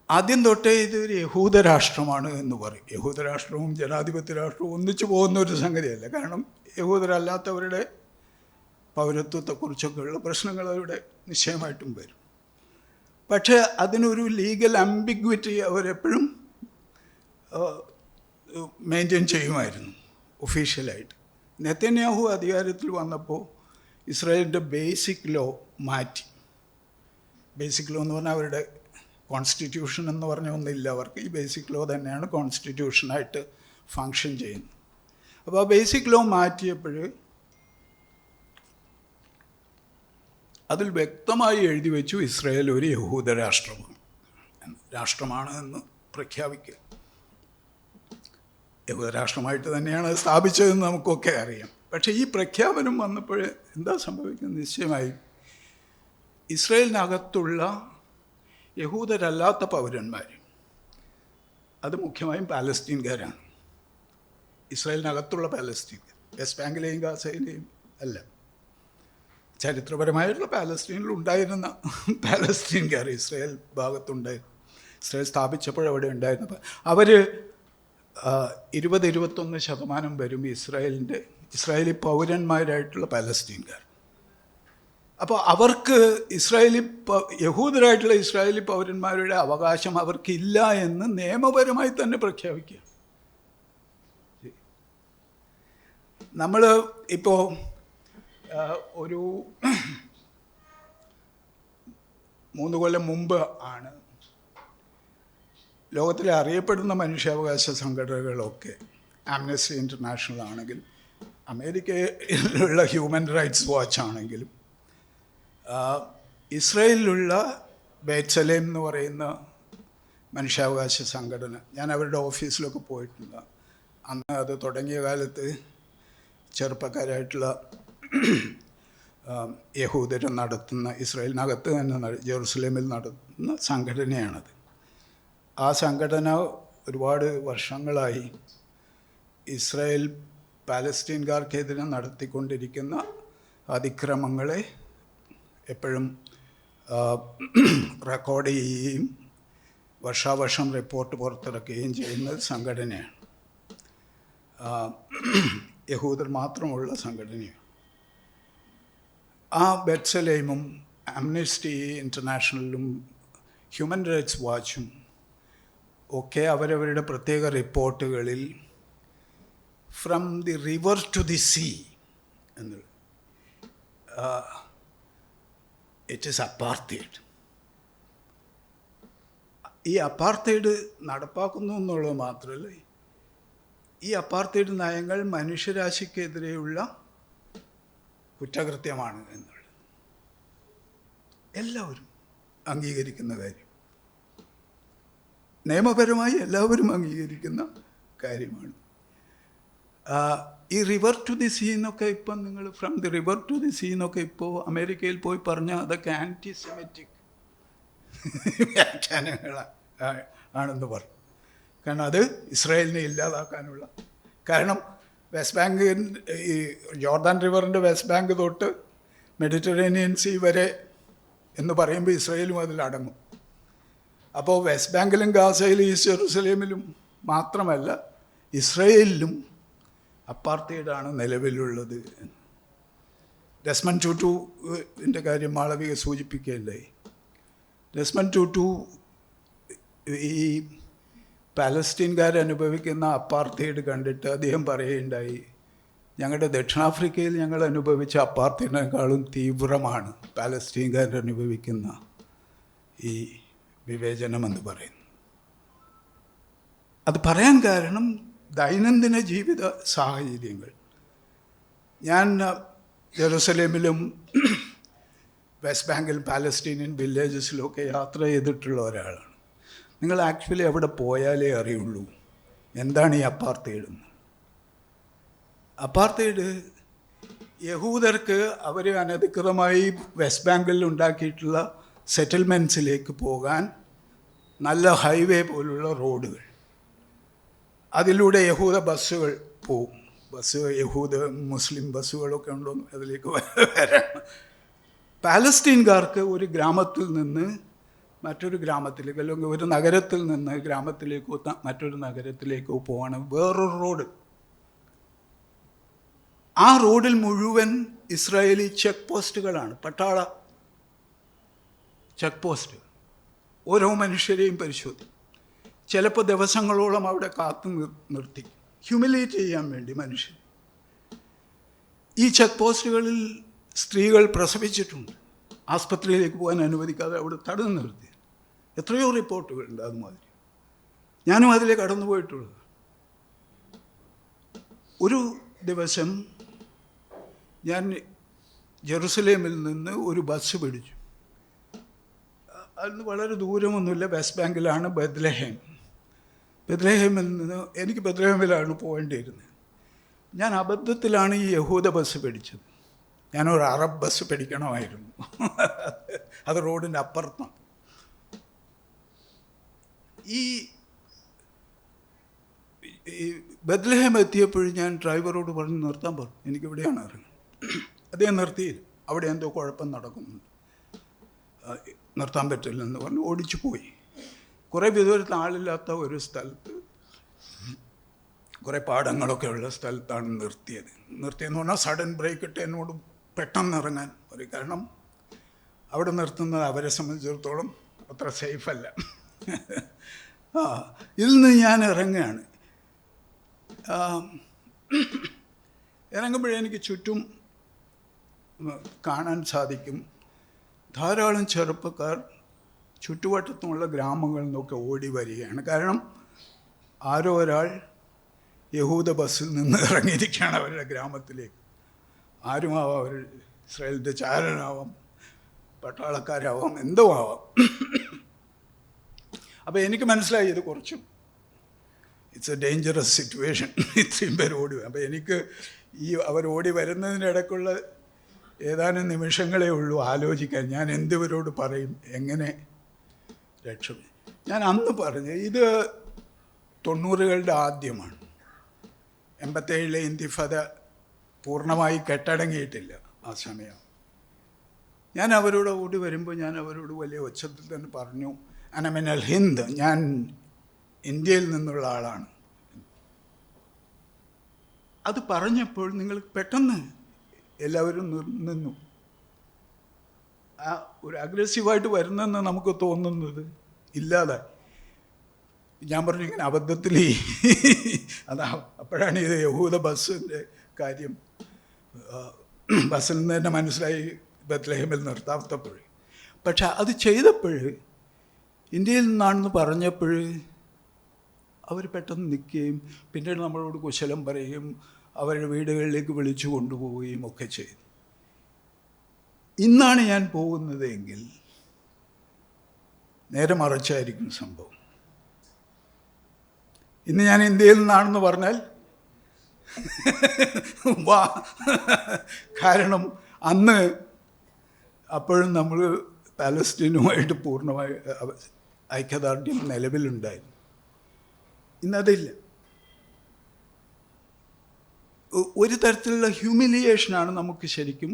ആദ്യം തൊട്ടേ ഇതൊരു യഹൂദ രാഷ്ട്രമാണ് എന്ന് പറയും. യഹൂദരാഷ്ട്രവും ജനാധിപത്യ രാഷ്ട്രവും ഒന്നിച്ചു പോകുന്ന ഒരു സംഗതിയല്ല. കാരണം യഹൂദരല്ലാത്തവരുടെ പൗരത്വത്തെക്കുറിച്ചൊക്കെയുള്ള പ്രശ്നങ്ങൾ അവിടെ നിശ്ചയമായിട്ടും വരും. പക്ഷേ അതിനൊരു ലീഗൽ അംബിഗ്വിറ്റി അവരെപ്പോഴും മെയിൻറ്റെയിൻ ചെയ്യുമായിരുന്നു ഒഫീഷ്യലായിട്ട്. നെതന്യാഹു അധികാരത്തിൽ വന്നപ്പോൾ ഇസ്രായേലിൻ്റെ ബേസിക് ലോ മാറ്റി. ബേസിക് ലോ എന്ന് പറഞ്ഞാൽ അവരുടെ കോൺസ്റ്റിറ്റ്യൂഷൻ എന്ന് പറഞ്ഞ ഒന്നില്ല അവർക്ക്. ഈ ബേസിക് ലോ തന്നെയാണ് കോൺസ്റ്റിറ്റ്യൂഷനായിട്ട് ഫങ്ഷൻ ചെയ്യുന്നത്. അപ്പോൾ ആ ബേസിക് ലോ മാറ്റിയപ്പോൾ അതിൽ വ്യക്തമായി എഴുതി വെച്ചു ഇസ്രായേൽ ഒരു യഹൂദ രാഷ്ട്രമാണ് എന്ന് പ്രഖ്യാപിക്കുക. യഹൂദരാഷ്ട്രമായിട്ട് തന്നെയാണ് അത് സ്ഥാപിച്ചതെന്ന് നമുക്കൊക്കെ അറിയാം. പക്ഷേ ഈ പ്രഖ്യാപനം വന്നപ്പോൾ എന്താ സംഭവിക്കുന്നത്? നിശ്ചയമായും ഇസ്രായേലിനകത്തുള്ള യഹൂദരല്ലാത്ത പൗരന്മാർ, അത് മുഖ്യമായും പാലസ്തീൻകാരാണ്. ഇസ്രായേലിനകത്തുള്ള പാലസ്തീൻകാർ, വെസ്റ്റ് ബാങ്കിലെയും ഗാസയിലെയും അല്ല, ചരിത്രപരമായിട്ടുള്ള പാലസ്തീനിൽ ഉണ്ടായിരുന്ന പാലസ്തീൻകാർ ഇസ്രായേൽ ഭാഗത്തുണ്ടായിരുന്നു. ഇസ്രായേൽ സ്ഥാപിച്ചപ്പോഴവിടെ ഉണ്ടായിരുന്ന അവർ 20-21% വരും ഇസ്രായേലി പൗരന്മാരായിട്ടുള്ള പാലസ്തീൻകാർ. അപ്പോൾ അവർക്ക് യഹൂദരായിട്ടുള്ള ഇസ്രായേലി പൗരന്മാരുടെ അവകാശം അവർക്കില്ല എന്ന് നിയമപരമായി തന്നെ പ്രഖ്യാപിക്കുക. നമ്മൾ ഇപ്പോൾ ഒരു 3 കൊല്ലം മുമ്പ് ആണ് ലോകത്തിലെ അറിയപ്പെടുന്ന മനുഷ്യാവകാശ സംഘടനകളൊക്കെ, ആംനസ്റ്റി ഇൻ്റർനാഷണൽ ആണെങ്കിലും അമേരിക്കയിലുള്ള ഹ്യൂമൻ റൈറ്റ്സ് വാച്ച് ആണെങ്കിലും ഇസ്രായേലിലുള്ള ബേത്സലേം എന്ന് പറയുന്ന മനുഷ്യാവകാശ സംഘടന, ഞാൻ അവരുടെ ഓഫീസിലൊക്കെ പോയിട്ടുണ്ട്. അന്ന് അത് തുടങ്ങിയ കാലത്ത് ചെറുപ്പക്കാരായിട്ടുള്ള യഹൂദർ നടത്തുന്ന, ഇസ്രായേലിനകത്ത് തന്നെ ജെറുസലേമിൽ നടത്തുന്ന സംഘടനയാണത്. ആ സംഘടന ഒരുപാട് വർഷങ്ങളായി ഇസ്രായേൽ പാലസ്തീൻകാർക്കെതിരെ നടത്തിക്കൊണ്ടിരിക്കുന്ന അതിക്രമങ്ങളെ എപ്പോഴും റെക്കോർഡ് ചെയ്യുകയും വർഷാവർഷം റിപ്പോർട്ട് പുറത്തിറക്കുകയും ചെയ്യുന്ന സംഘടനയാണ്. യഹൂദർ മാത്രമുള്ള സംഘടനയാണ്. ആ ബെറ്റ്സലേമും ആംനസ്റ്റി ഇൻ്റർനാഷണലും ഹ്യൂമൻ റൈറ്റ്സ് വാച്ചും ഒക്കെ അവരവരുടെ പ്രത്യേക റിപ്പോർട്ടുകളിൽ from the river to the sea എന്നുള്ളത് ഇറ്റ് ഈസ് അപ്പാർത്തൈഡ്. ഈ അപ്പാർത്തൈഡ് നടപ്പാക്കുന്നു എന്നുള്ളത് മാത്രമല്ല, ഈ അപ്പാർത്തൈഡ് നയങ്ങൾ മനുഷ്യരാശിക്കെതിരെയുള്ള കുറ്റകൃത്യമാണ് എന്നുള്ളത് എല്ലാവരും അംഗീകരിക്കുന്ന കാര്യം, നിയമപരമായി എല്ലാവരും അംഗീകരിക്കുന്ന കാര്യമാണ്. ഈ റിവർ ടു ദി സീ എന്നൊക്കെ ഇപ്പം നിങ്ങൾ from the river to the sea എന്നൊക്കെ ഇപ്പോൾ അമേരിക്കയിൽ പോയി പറഞ്ഞാൽ അതൊക്കെ ആൻറ്റിസെമിറ്റിക് വ്യാഖ്യാനങ്ങൾ ആണെന്ന് പറഞ്ഞു. കാരണം അത് ഇസ്രായേലിനെ ഇല്ലാതാക്കാനുള്ള, കാരണം വെസ്റ്റ് ബാങ്ക്, ഈ ജോർദാൻ റിവറിൻ്റെ വെസ്റ്റ് ബാങ്ക് തൊട്ട് മെഡിറ്ററേനിയൻ സീ വരെ എന്ന് പറയുമ്പോൾ ഇസ്രായേലും അതിലടങ്ങും. അപ്പോൾ വെസ്റ്റ് ബാങ്കിലും ഗാസയിലും ഈസ്റ്റ് ജെറുസലേമിലും മാത്രമല്ല ഇസ്രായേലിലും അപ്പാർത്തൈഡാണ് നിലവിലുള്ളത്. ഡെസ്മണ്ട് ടൂട്ടുവിൻ്റെ കാര്യം മാളവിക സൂചിപ്പിക്കുകയുണ്ടായി. ഡെസ്മണ്ട് ടൂട്ടു ഈ പാലസ്തീൻകാരനുഭവിക്കുന്ന അപ്പാർത്തൈഡ് കണ്ടിട്ട് അദ്ദേഹം പറയുകയുണ്ടായി, ഞങ്ങളുടെ ദക്ഷിണാഫ്രിക്കയിൽ ഞങ്ങൾ അനുഭവിച്ച അപ്പാർത്തൈഡിനേക്കാളും തീവ്രമാണ് പാലസ്തീൻകാരനുഭവിക്കുന്ന ഈ വിവേചനമെന്ന് പറയുന്നു. അത് പറയാൻ കാരണം ദൈനംദിന ജീവിത സാഹചര്യങ്ങൾ. ഞാൻ ജെറുസലേമിലും വെസ്റ്റ് ബാങ്കിലും പാലസ്തീനിയൻ വില്ലേജസിലൊക്കെ യാത്ര ചെയ്തിട്ടുള്ള ഒരാളാണ്. നിങ്ങൾ ആക്ച്വലി അവിടെ പോയാലേ അറിയുള്ളൂ എന്താണ് ഈ അപ്പാർത്തൈഡ്. അപ്പാർത്തൈഡ് യഹൂദർക്ക് അവർ അനധികൃതമായി വെസ്റ്റ് ബാങ്കിൽ ഉണ്ടാക്കിയിട്ടുള്ള സെറ്റിൽമെൻറ്റ്സിലേക്ക് പോകാൻ നല്ല ഹൈവേ പോലുള്ള റോഡുകൾ, അതിലൂടെ യഹൂദ ബസ്സുകൾ പോവും. യഹൂദ മുസ്ലിം ബസ്സുകളൊക്കെ ഉണ്ടോ അതിലേക്ക് വരാൻ. പാലസ്തീൻകാർക്ക് ഒരു ഗ്രാമത്തിൽ നിന്ന് മറ്റൊരു ഗ്രാമത്തിലേക്ക്, അല്ലെങ്കിൽ ഒരു നഗരത്തിൽ നിന്ന് ഗ്രാമത്തിലേക്കോ മറ്റൊരു നഗരത്തിലേക്കോ പോവാണ് വേറൊരു റോഡ്. ആ റോഡിൽ മുഴുവൻ ഇസ്രായേലി ചെക്ക് പോസ്റ്റുകളാണ്, പട്ടാള ചെക്ക് പോസ്റ്റ്. ഓരോ മനുഷ്യരെയും പരിശോധിക്കും. ചിലപ്പോൾ ദിവസങ്ങളോളം അവിടെ കാത്തു നിർത്തി ഹ്യൂമിലേറ്റ് ചെയ്യാൻ വേണ്ടി മനുഷ്യർ. ഈ ചെക്ക് പോസ്റ്റുകളിൽ സ്ത്രീകൾ പ്രസവിച്ചിട്ടുണ്ട്, ആസ്പത്രിയിലേക്ക് പോകാൻ അനുവദിക്കാതെ അവിടെ തടഞ്ഞു നിർത്തി. എത്രയോ റിപ്പോർട്ടുകളുണ്ട് അതുമാതിരി. ഞാനും അതിലെ കടന്നു പോയിട്ടുള്ളത്. ഒരു ദിവസം ഞാൻ ജെറുസലേമിൽ നിന്ന് ഒരു ബസ് പിടിച്ചു. അതിന് വളരെ ദൂരമൊന്നുമില്ല, വെസ്റ്റ് ബാങ്കിലാണ് ബെത്ലഹേം. ബെത്ലഹേമിൽ നിന്ന് എനിക്ക് ബെത്ലഹേമിലാണ് പോകേണ്ടിയിരുന്നത്. ഞാൻ അബദ്ധത്തിലാണ് ഈ യഹൂദ ബസ് പിടിച്ചത്. ഞാനൊരു അറബ് ബസ് പിടിക്കണമായിരുന്നു. അത് റോഡിൻ്റെ അപ്പുറത്താണ്. ഈ ബെത്ലഹേം എത്തിയപ്പോഴും ഞാൻ ഡ്രൈവറോട് പറഞ്ഞ് നിർത്താൻ പറഞ്ഞു, എനിക്കിവിടെയാണ് ഇറങ്ങുന്നത്. അദ്ദേഹം നിർത്തിയില്ല, അവിടെ എന്തോ കുഴപ്പം നടക്കുന്നുണ്ട്, നിർത്താൻ പറ്റില്ലെന്ന് പറഞ്ഞ് ഓടിച്ചു പോയി. കുറേ ദൂരത്തിൽ ആളില്ലാത്ത ഒരു സ്ഥലത്ത്, കുറേ പാടങ്ങളൊക്കെ ഉള്ള സ്ഥലത്താണ് നിർത്തിയെന്ന് പറഞ്ഞാൽ സഡൻ ബ്രേക്ക് ഇട്ട് എന്നോട് പെട്ടെന്ന് ഇറങ്ങാൻ പറയും. കാരണം അവിടെ നിർത്തുന്നത് അവരെ സംബന്ധിച്ചിടത്തോളം അത്ര സേഫല്ല. ഇതിൽ നിന്ന് ഞാൻ ഇറങ്ങുകയാണ്. ഇറങ്ങുമ്പോഴെനിക്ക് ചുറ്റും കാണാൻ സാധിക്കും ധാരാളം ചെറുപ്പക്കാർ ചുറ്റുവട്ടത്തുമുള്ള ഗ്രാമങ്ങളിൽ നിന്നൊക്കെ ഓടി വരികയാണ്. കാരണം ആരോ ഒരാൾ യഹൂദ ബസ്സിൽ നിന്ന് ഇറങ്ങിയിരിക്കുകയാണ് അവരുടെ ഗ്രാമത്തിലേക്ക്. ആരുമാവാം, അവർ ഇസ്രായേലിൻ്റെ ചാരനാവാം, പട്ടാളക്കാരാവാം, എന്തോ ആവാം. അപ്പോൾ എനിക്ക് മനസ്സിലായി ഇത് കുറച്ചും ഇറ്റ്സ് എ ഡേഞ്ചറസ് സിറ്റുവേഷൻ. ഇത്രയും പേര് ഓടി. അപ്പോൾ എനിക്ക് ഈ അവർ ഓടി വരുന്നതിനിടയ്ക്കുള്ള ഏതാനും നിമിഷങ്ങളേ ഉള്ളൂ ആലോചിക്കാൻ, ഞാൻ എന്തിവരോട് പറയും, എങ്ങനെ രക്ഷപ്പെടും. ഞാൻ അന്ന് പറഞ്ഞു, ഇത് 90കളുടെ ആദ്യമാണ്. 87 ഇന്തിഫാദ പൂർണ്ണമായി കെട്ടടങ്ങിയിട്ടില്ല ആ സമയം. ഞാൻ അവരോട് ഓടി വരുമ്പോൾ ഞാൻ അവരോട് വലിയ ഒച്ചത്തിൽ തന്നെ പറഞ്ഞു, അനമിനൽ ഹിന്ദ്, ഞാൻ ഇന്ത്യയിൽ നിന്നുള്ള ആളാണ്. അത് പറഞ്ഞപ്പോൾ നിങ്ങൾ പെട്ടെന്ന് എല്ലാവരും നിന്നു. ആ ഒരു അഗ്രസീവായിട്ട് വരുന്നെന്ന് നമുക്ക് തോന്നുന്നത് ഇല്ലാതെ ഞാൻ പറഞ്ഞു ഇങ്ങനെ അബദ്ധത്തിൽ അതാ അപ്പോഴാണ് ഇത് യഹൂദ ബസ്സിൻ്റെ കാര്യം ബസ്സിൽ നിന്ന് തന്നെ മനസ്സിലായി ബത്ലഹേമിൽ നിർത്താത്തപ്പോൾ. പക്ഷെ അത് ചെയ്തപ്പോൾ ഇന്ത്യയിൽ നിന്നാണെന്ന് പറഞ്ഞപ്പോൾ അവർ പെട്ടെന്ന് നിൽക്കുകയും പിന്നീട് നമ്മളോട് കുശലം പറയുകയും അവരുടെ വീടുകളിലേക്ക് വിളിച്ചു കൊണ്ടുപോവുകയും ഒക്കെ ചെയ്തു. ഇന്നാണ് ഞാൻ പോകുന്നത് എങ്കിൽ നേരെ മറിച്ചായിരിക്കും സംഭവം. ഇന്ന് ഞാൻ ഇന്ത്യയിൽ നിന്നാണെന്ന് പറഞ്ഞാൽ വാ, കാരണം അന്ന് അപ്പോഴും നമ്മൾ പാലസ്തീനുമായിട്ട് പൂർണ്ണമായി ഐക്യദാർഢ്യം നിലവിലുണ്ടായിരുന്നു. ഇന്നതില്ല. ഒരു തരത്തിലുള്ള ഹ്യൂമിലിയേഷനാണ് നമുക്ക് ശരിക്കും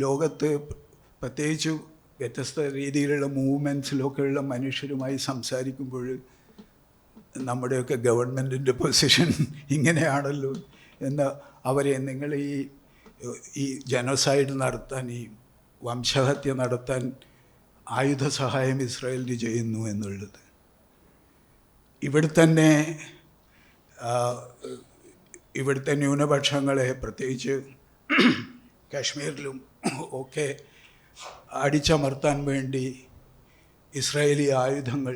ലോകത്ത്, പ്രത്യേകിച്ച് വ്യത്യസ്ത രീതിയിലുള്ള മൂവ്മെൻറ്റ്സിലൊക്കെയുള്ള മനുഷ്യരുമായി സംസാരിക്കുമ്പോൾ നമ്മുടെയൊക്കെ ഗവൺമെൻറ്റിൻ്റെ പൊസിഷൻ ഇങ്ങനെയാണല്ലോ എന്ന് അവരെ നിങ്ങൾ ഈ ജനോസൈഡ് നടത്താൻ, ഈ വംശഹത്യ നടത്താൻ ആയുധ സഹായം ഇസ്രായേലിന് ചെയ്യുന്നു എന്നുള്ളത്. ഇവിടുത്തെ ന്യൂനപക്ഷങ്ങളെ പ്രത്യേകിച്ച് കാശ്മീരിലും ഒക്കെ അടിച്ചമർത്താൻ വേണ്ടി ഇസ്രായേലി ആയുധങ്ങൾ,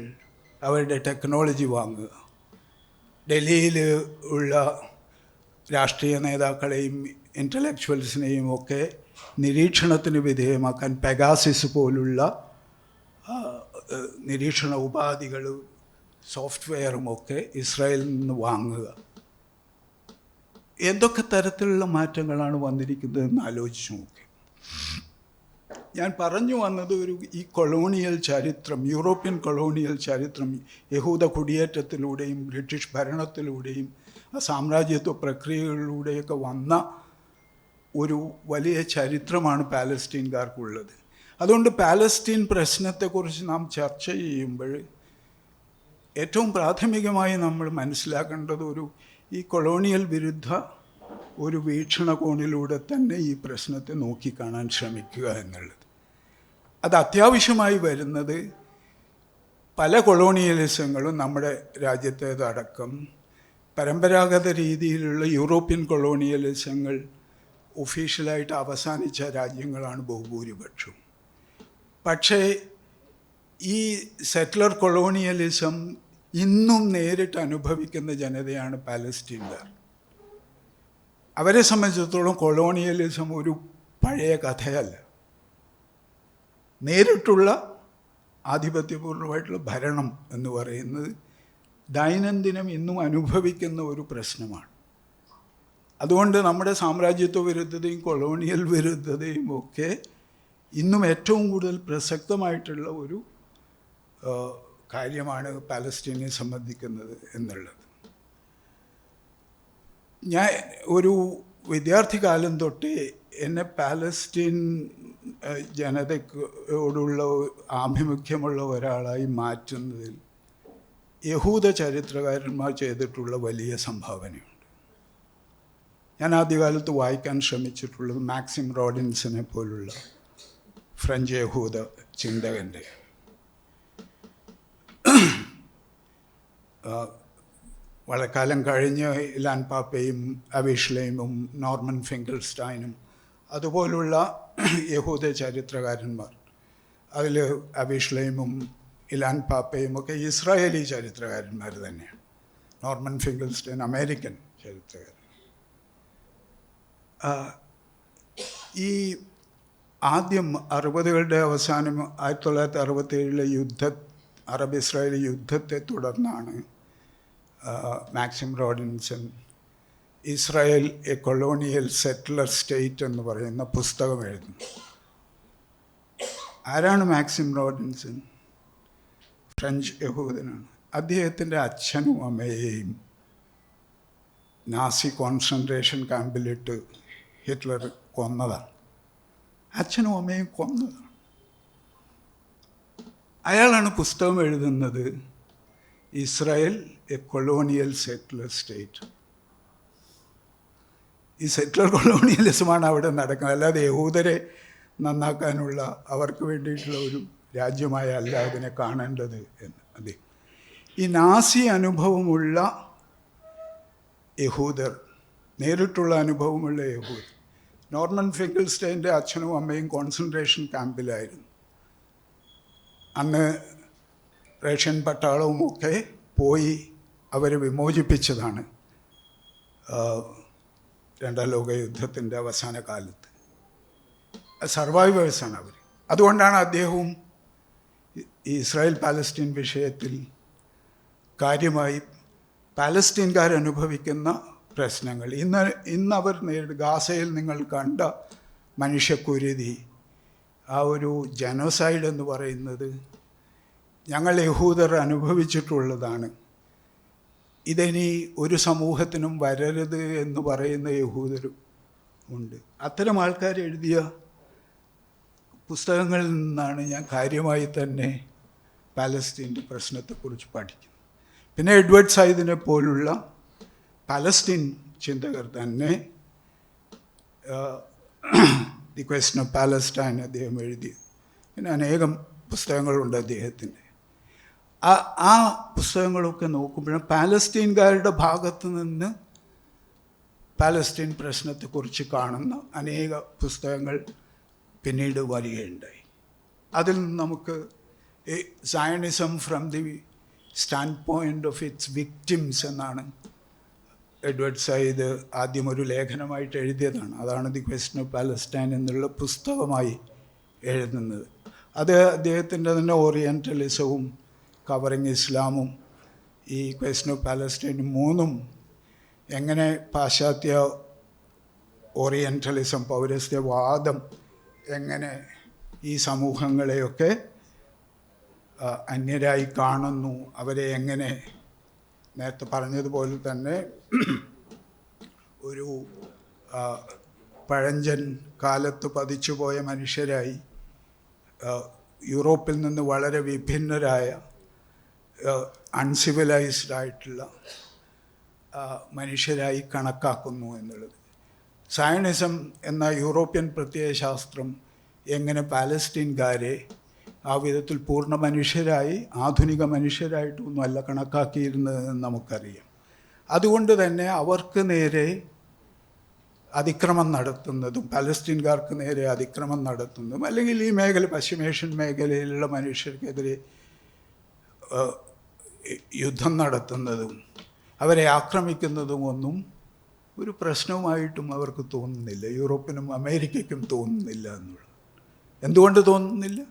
അവരുടെ ടെക്നോളജി വാങ്ങുക, ഡൽഹിയിൽ ഉള്ള രാഷ്ട്രീയ നേതാക്കളെയും ഇൻ്റലക്ച്വൽസിനെയും ഒക്കെ നിരീക്ഷണത്തിന് വിധേയമാക്കാൻ പെഗാസിസ് പോലുള്ള നിരീക്ഷണ ഉപാധികൾ, സോഫ്റ്റ്വെയറുമൊക്കെ ഇസ്രായേലിൽ നിന്ന് വാങ്ങുക. എന്തൊക്കെ തരത്തിലുള്ള മാറ്റങ്ങളാണ് വന്നിരിക്കുന്നതെന്ന് ആലോചിച്ച് നോക്കി. ഞാൻ പറഞ്ഞു വന്നത് ഈ കൊളോണിയൽ ചരിത്രം, യൂറോപ്യൻ കൊളോണിയൽ ചരിത്രം, യഹൂദ കുടിയേറ്റത്തിലൂടെയും ബ്രിട്ടീഷ് ഭരണത്തിലൂടെയും സാമ്രാജ്യത്വ പ്രക്രിയകളിലൂടെയൊക്കെ വന്ന ഒരു വലിയ ചരിത്രമാണ് പാലസ്തീൻകാർക്കുള്ളത്. അതുകൊണ്ട് പാലസ്തീൻ പ്രശ്നത്തെക്കുറിച്ച് നാം ചർച്ച ചെയ്യുമ്പോൾ ഏറ്റവും പ്രാഥമികമായി നമ്മൾ മനസ്സിലാക്കേണ്ടത് ഈ കൊളോണിയൽ വിരുദ്ധ ഒരു വീക്ഷണകോണിലൂടെ തന്നെ ഈ പ്രശ്നത്തെ നോക്കിക്കാണാൻ ശ്രമിക്കുക എന്നുള്ളത്. അത് അത്യാവശ്യമായി വരുന്നത് പല കൊളോണിയലിസങ്ങളും നമ്മുടെ രാജ്യത്തേതടക്കം പരമ്പരാഗത രീതിയിലുള്ള യൂറോപ്യൻ കൊളോണിയലിസങ്ങൾ ഒഫീഷ്യലായിട്ട് അവസാനിച്ച രാജ്യങ്ങളാണ് ബഹുഭൂരിപക്ഷവും. പക്ഷേ ഈ സെറ്റിലർ കൊളോണിയലിസം ഇന്നും നേരിട്ട് അനുഭവിക്കുന്ന ജനതയാണ് പാലസ്തീൻകാർ. അവരെ സംബന്ധിച്ചിടത്തോളം കൊളോണിയലിസം ഒരു പഴയ കഥയല്ല. നേരിട്ടുള്ള ആധിപത്യപൂർണ്ണമായിട്ടുള്ള ഭരണം എന്ന് പറയുന്നത് ദൈനംദിനം ഇന്നും അനുഭവിക്കുന്ന ഒരു പ്രശ്നമാണ്. അതുകൊണ്ട് നമ്മുടെ സാമ്രാജ്യത്വ വിരുദ്ധതയും കൊളോണിയൽ വിരുദ്ധതയും ഒക്കെ ഇന്നും ഏറ്റവും കൂടുതൽ പ്രസക്തമായിട്ടുള്ള ഒരു കാര്യമാണ് പാലസ്തീനെ സംബന്ധിക്കുന്നത് എന്നുള്ളത്. ഞാൻ ഒരു വിദ്യാർത്ഥി കാലം തൊട്ട് എന്നെ പാലസ്തീൻ ജനതയോടുള്ള ആഭിമുഖ്യമുള്ള ഒരാളായി മാറ്റുന്നതിൽ യഹൂദ ചരിത്രകാരന്മാർ ചെയ്തിട്ടുള്ള വലിയ സംഭാവനയുണ്ട്. ഞാൻ ആദ്യകാലത്ത് വായിക്കാൻ ശ്രമിച്ചിട്ടുള്ളത് മാക്സിം റോഡിൻസിനെ പോലുള്ള ഫ്രഞ്ച് യഹൂദ ചിന്തകൻ്റെ വളരെ കാലം കഴിഞ്ഞ് ഇലാൻ പാപ്പയും അവിഷ്ലൈമും നോർമൻ ഫിംഗൽസ്റ്റൈനും അതുപോലുള്ള യഹൂദ ചരിത്രകാരന്മാർ, അതിൽ അവിഷ്ലൈമും ഇലാൻ പാപ്പയും ഒക്കെ ഇസ്രായേലി ചരിത്രകാരന്മാർ തന്നെയാണ്. നോർമൻ ഫിംഗൽസ്റ്റൈൻ അമേരിക്കൻ ചരിത്രകാരൻ. ഈ ആദ്യം 60കളുടെ അവസാനം 1967 അറബ് ഇസ്രായേലി യുദ്ധത്തെ തുടർന്നാണ് Maxime Rodinson Israel a colonial settler state എന്ന് പറയുന്ന പുസ്തകം എഴുതുന്നു. ആരാണ് മാക്സിം റോഡിൻസൺ? ഫ്രഞ്ച് യഹൂദനാണ്. അദ്ദേഹത്തിൻ്റെ അച്ഛനും അമ്മയെയും നാസി കോൺസെൻട്രേഷൻ ക്യാമ്പിലിട്ട് ഹിറ്റ്ലർ കൊന്നതാണ്. അച്ഛനും അമ്മയും കൊന്നതാണ്. അയാളാണ് പുസ്തകം എഴുതുന്നത് Israel a colonial settler state. ഈ സെറ്റിലർ കൊളോണിയലിസമാണ് അവിടെ നടക്കുന്നത്, അല്ലാതെ യഹൂദരെ നന്നാക്കാനുള്ള അവർക്ക് വേണ്ടിയിട്ടുള്ള ഒരു രാജ്യമായ അല്ല അതിനെ കാണേണ്ടത് എന്ന്. അതെ, ഈ നാസി അനുഭവമുള്ള യഹൂദർ, നേരിട്ടുള്ള അനുഭവമുള്ള യഹൂദർ, നോർമൻ ഫിങ്കിൾസ്റ്റൈൻ്റെ അച്ഛനും അമ്മയും കോൺസെൻട്രേഷൻ ക്യാമ്പിലായിരുന്നു. അന്ന് റഷ്യൻ പട്ടാളവുമൊക്കെ പോയി അവരെ വിമോചിപ്പിച്ചതാണ് രണ്ടാം ലോക യുദ്ധത്തിൻ്റെ അവസാന കാലത്ത്. സർവൈവേഴ്സാണ് അവർ. അതുകൊണ്ടാണ് അദ്ദേഹവും ഈ ഇസ്രായേൽ പാലസ്തീൻ വിഷയത്തിൽ കാര്യമായി പാലസ്തീൻകാരനുഭവിക്കുന്ന പ്രശ്നങ്ങൾ ഇന്നവർ ഗാസയിൽ നിങ്ങൾ കണ്ട മനുഷ്യക്കുരുതി, ആ ഒരു ജനോസൈഡ് എന്ന് പറയുന്നത് ഞങ്ങൾ യഹൂദർ അനുഭവിച്ചിട്ടുള്ളതാണ്. ഇതിനി ഒരു സമൂഹത്തിനും വരരുത് എന്ന് പറയുന്ന യഹൂദരും ഉണ്ട്. അത്തരം ആൾക്കാർ എഴുതിയ പുസ്തകങ്ങളിൽ നിന്നാണ് ഞാൻ കാര്യമായി തന്നെ പാലസ്തീൻ്റെ പ്രശ്നത്തെക്കുറിച്ച് പഠിക്കുന്നത്. പിന്നെ എഡ്വേർഡ് സയ്യിദിനെ പോലുള്ള പാലസ്തീൻ ചിന്തകർ തന്നെ ദി ക്വസ്റ്റൻ ഓഫ് പാലസ്റ്റൈൻ അദ്ദേഹം എഴുതി. പിന്നെ അനേകം പുസ്തകങ്ങളുണ്ട് അദ്ദേഹത്തിൻ്റെ. ആ പുസ്തകങ്ങളൊക്കെ നോക്കുമ്പോഴും പാലസ്തീൻകാരുടെ ഭാഗത്ത് നിന്ന് പാലസ്തീൻ പ്രശ്നത്തെക്കുറിച്ച് കാണുന്ന അനേക പുസ്തകങ്ങൾ പിന്നീട് വരികയുണ്ടായി. അതിൽ നിന്ന് നമുക്ക് Zionism from the stand point of its victims എന്നാണ് എഡ്വേർഡ് സയ്യിദ് ആദ്യം ഒരു ലേഖനമായിട്ട് എഴുതിയതാണ്. അതാണ് ദി ക്വസ്റ്റൻ ഓഫ് പാലസ്റ്റൈൻ എന്നുള്ള പുസ്തകമായി എഴുതുന്നത്. അത് അദ്ദേഹത്തിൻ്റെ തന്നെ ഓറിയൻ്റലിസവും കവറിങ് ഇസ്ലാമും ഈ ക്വസ്റ്റൻ ഓഫ് പാലസ്റ്റൈനും മൂന്നും എങ്ങനെ പാശ്ചാത്യ ഓറിയൻ്റലിസം, പൗരസ്ത്യവാദം എങ്ങനെ ഈ സമൂഹങ്ങളെയൊക്കെ അന്യരായി കാണുന്നു, അവരെ എങ്ങനെ നേരത്തെ പറഞ്ഞതുപോലെ തന്നെ ഒരു പഴഞ്ചൻ കാലത്ത് പതിച്ചുപോയ മനുഷ്യരായി, യൂറോപ്പിൽ നിന്ന് വളരെ വിഭിന്നരായ അൺസിവിലൈസ്ഡ് ആയിട്ടുള്ള മനുഷ്യരായി കണക്കാക്കുന്നു എന്നുള്ളത്. സയണിസം എന്ന യൂറോപ്യൻ പ്രത്യയശാസ്ത്രം എങ്ങനെ പാലസ്തീൻകാരെ ആ വിധത്തിൽ പൂർണ്ണ മനുഷ്യരായി, ആധുനിക മനുഷ്യരായിട്ടൊന്നുമല്ല കണക്കാക്കിയിരുന്നതെന്ന് നമുക്കറിയാം. അതുകൊണ്ട് തന്നെ അവർക്ക് നേരെ അതിക്രമം നടത്തുന്നതും, പലസ്തീൻകാർക്ക് നേരെ അതിക്രമം നടത്തുന്നതും, അല്ലെങ്കിൽ ഈ മേഖല പശ്ചിമേഷ്യൻ മേഖലയിലുള്ള മനുഷ്യർക്കെതിരെ യുദ്ധം നടത്തുന്നതും അവരെ ആക്രമിക്കുന്നതും ഒന്നും ഒരു പ്രശ്നവുമായിട്ടും അവർക്ക് തോന്നുന്നില്ല. യൂറോപ്പിനും അമേരിക്കയ്ക്കും തോന്നുന്നില്ല എന്നുള്ളത്. എന്തുകൊണ്ട് തോന്നുന്നില്ല?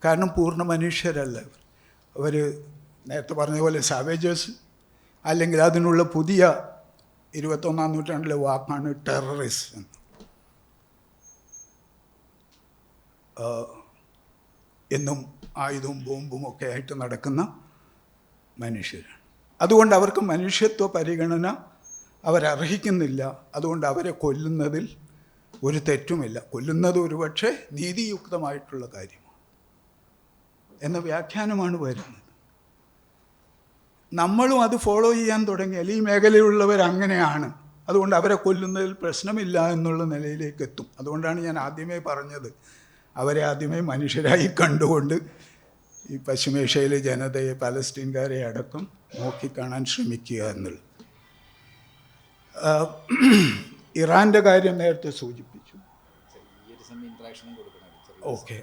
കാരണം പൂർണ്ണ മനുഷ്യരല്ല അവർ. നേരത്തെ പറഞ്ഞ പോലെ സാവേജേഴ്സ്, അല്ലെങ്കിൽ അതിനുള്ള പുതിയ 21-ാം നൂറ്റാണ്ടിലെ വാക്കാണ് ടെററിസ്റ്റ് എന്ന്. എന്നും ആയുധവും ബോംബും ഒക്കെ ആയിട്ട് നടക്കുന്ന മനുഷ്യരാണ്. അതുകൊണ്ട് അവർക്ക് മനുഷ്യത്വ പരിഗണന അവരർഹിക്കുന്നില്ല. അതുകൊണ്ട് അവരെ കൊല്ലുന്നതിൽ ഒരു തെറ്റുമില്ല. കൊല്ലുന്നത് ഒരുപക്ഷെ നീതിയുക്തമായിട്ടുള്ള കാര്യമാണ് എന്ന വ്യാഖ്യാനമാണ് വരുന്നത്. നമ്മളും അത് ഫോളോ ചെയ്യാൻ തുടങ്ങിയാൽ ഈ മേഖലയിലുള്ളവർ അങ്ങനെയാണ്, അതുകൊണ്ട് അവരെ കൊല്ലുന്നതിൽ പ്രശ്നമില്ല എന്നുള്ള നിലയിലേക്ക് എത്തും. അതുകൊണ്ടാണ് ഞാൻ ആദ്യമേ പറഞ്ഞത്, അവരെ ആദ്യമേ മനുഷ്യരായി കണ്ടുകൊണ്ട് ഈ പശ്ചിമേഷ്യയിലെ ജനതയെ, പലസ്തീൻകാരെ അടക്കം നോക്കിക്കാണാൻ ശ്രമിക്കുക എന്നുള്ളത്. ഇറാൻ്റെ കാര്യം നേരത്തെ സൂചിപ്പിച്ചു. ഓക്കെ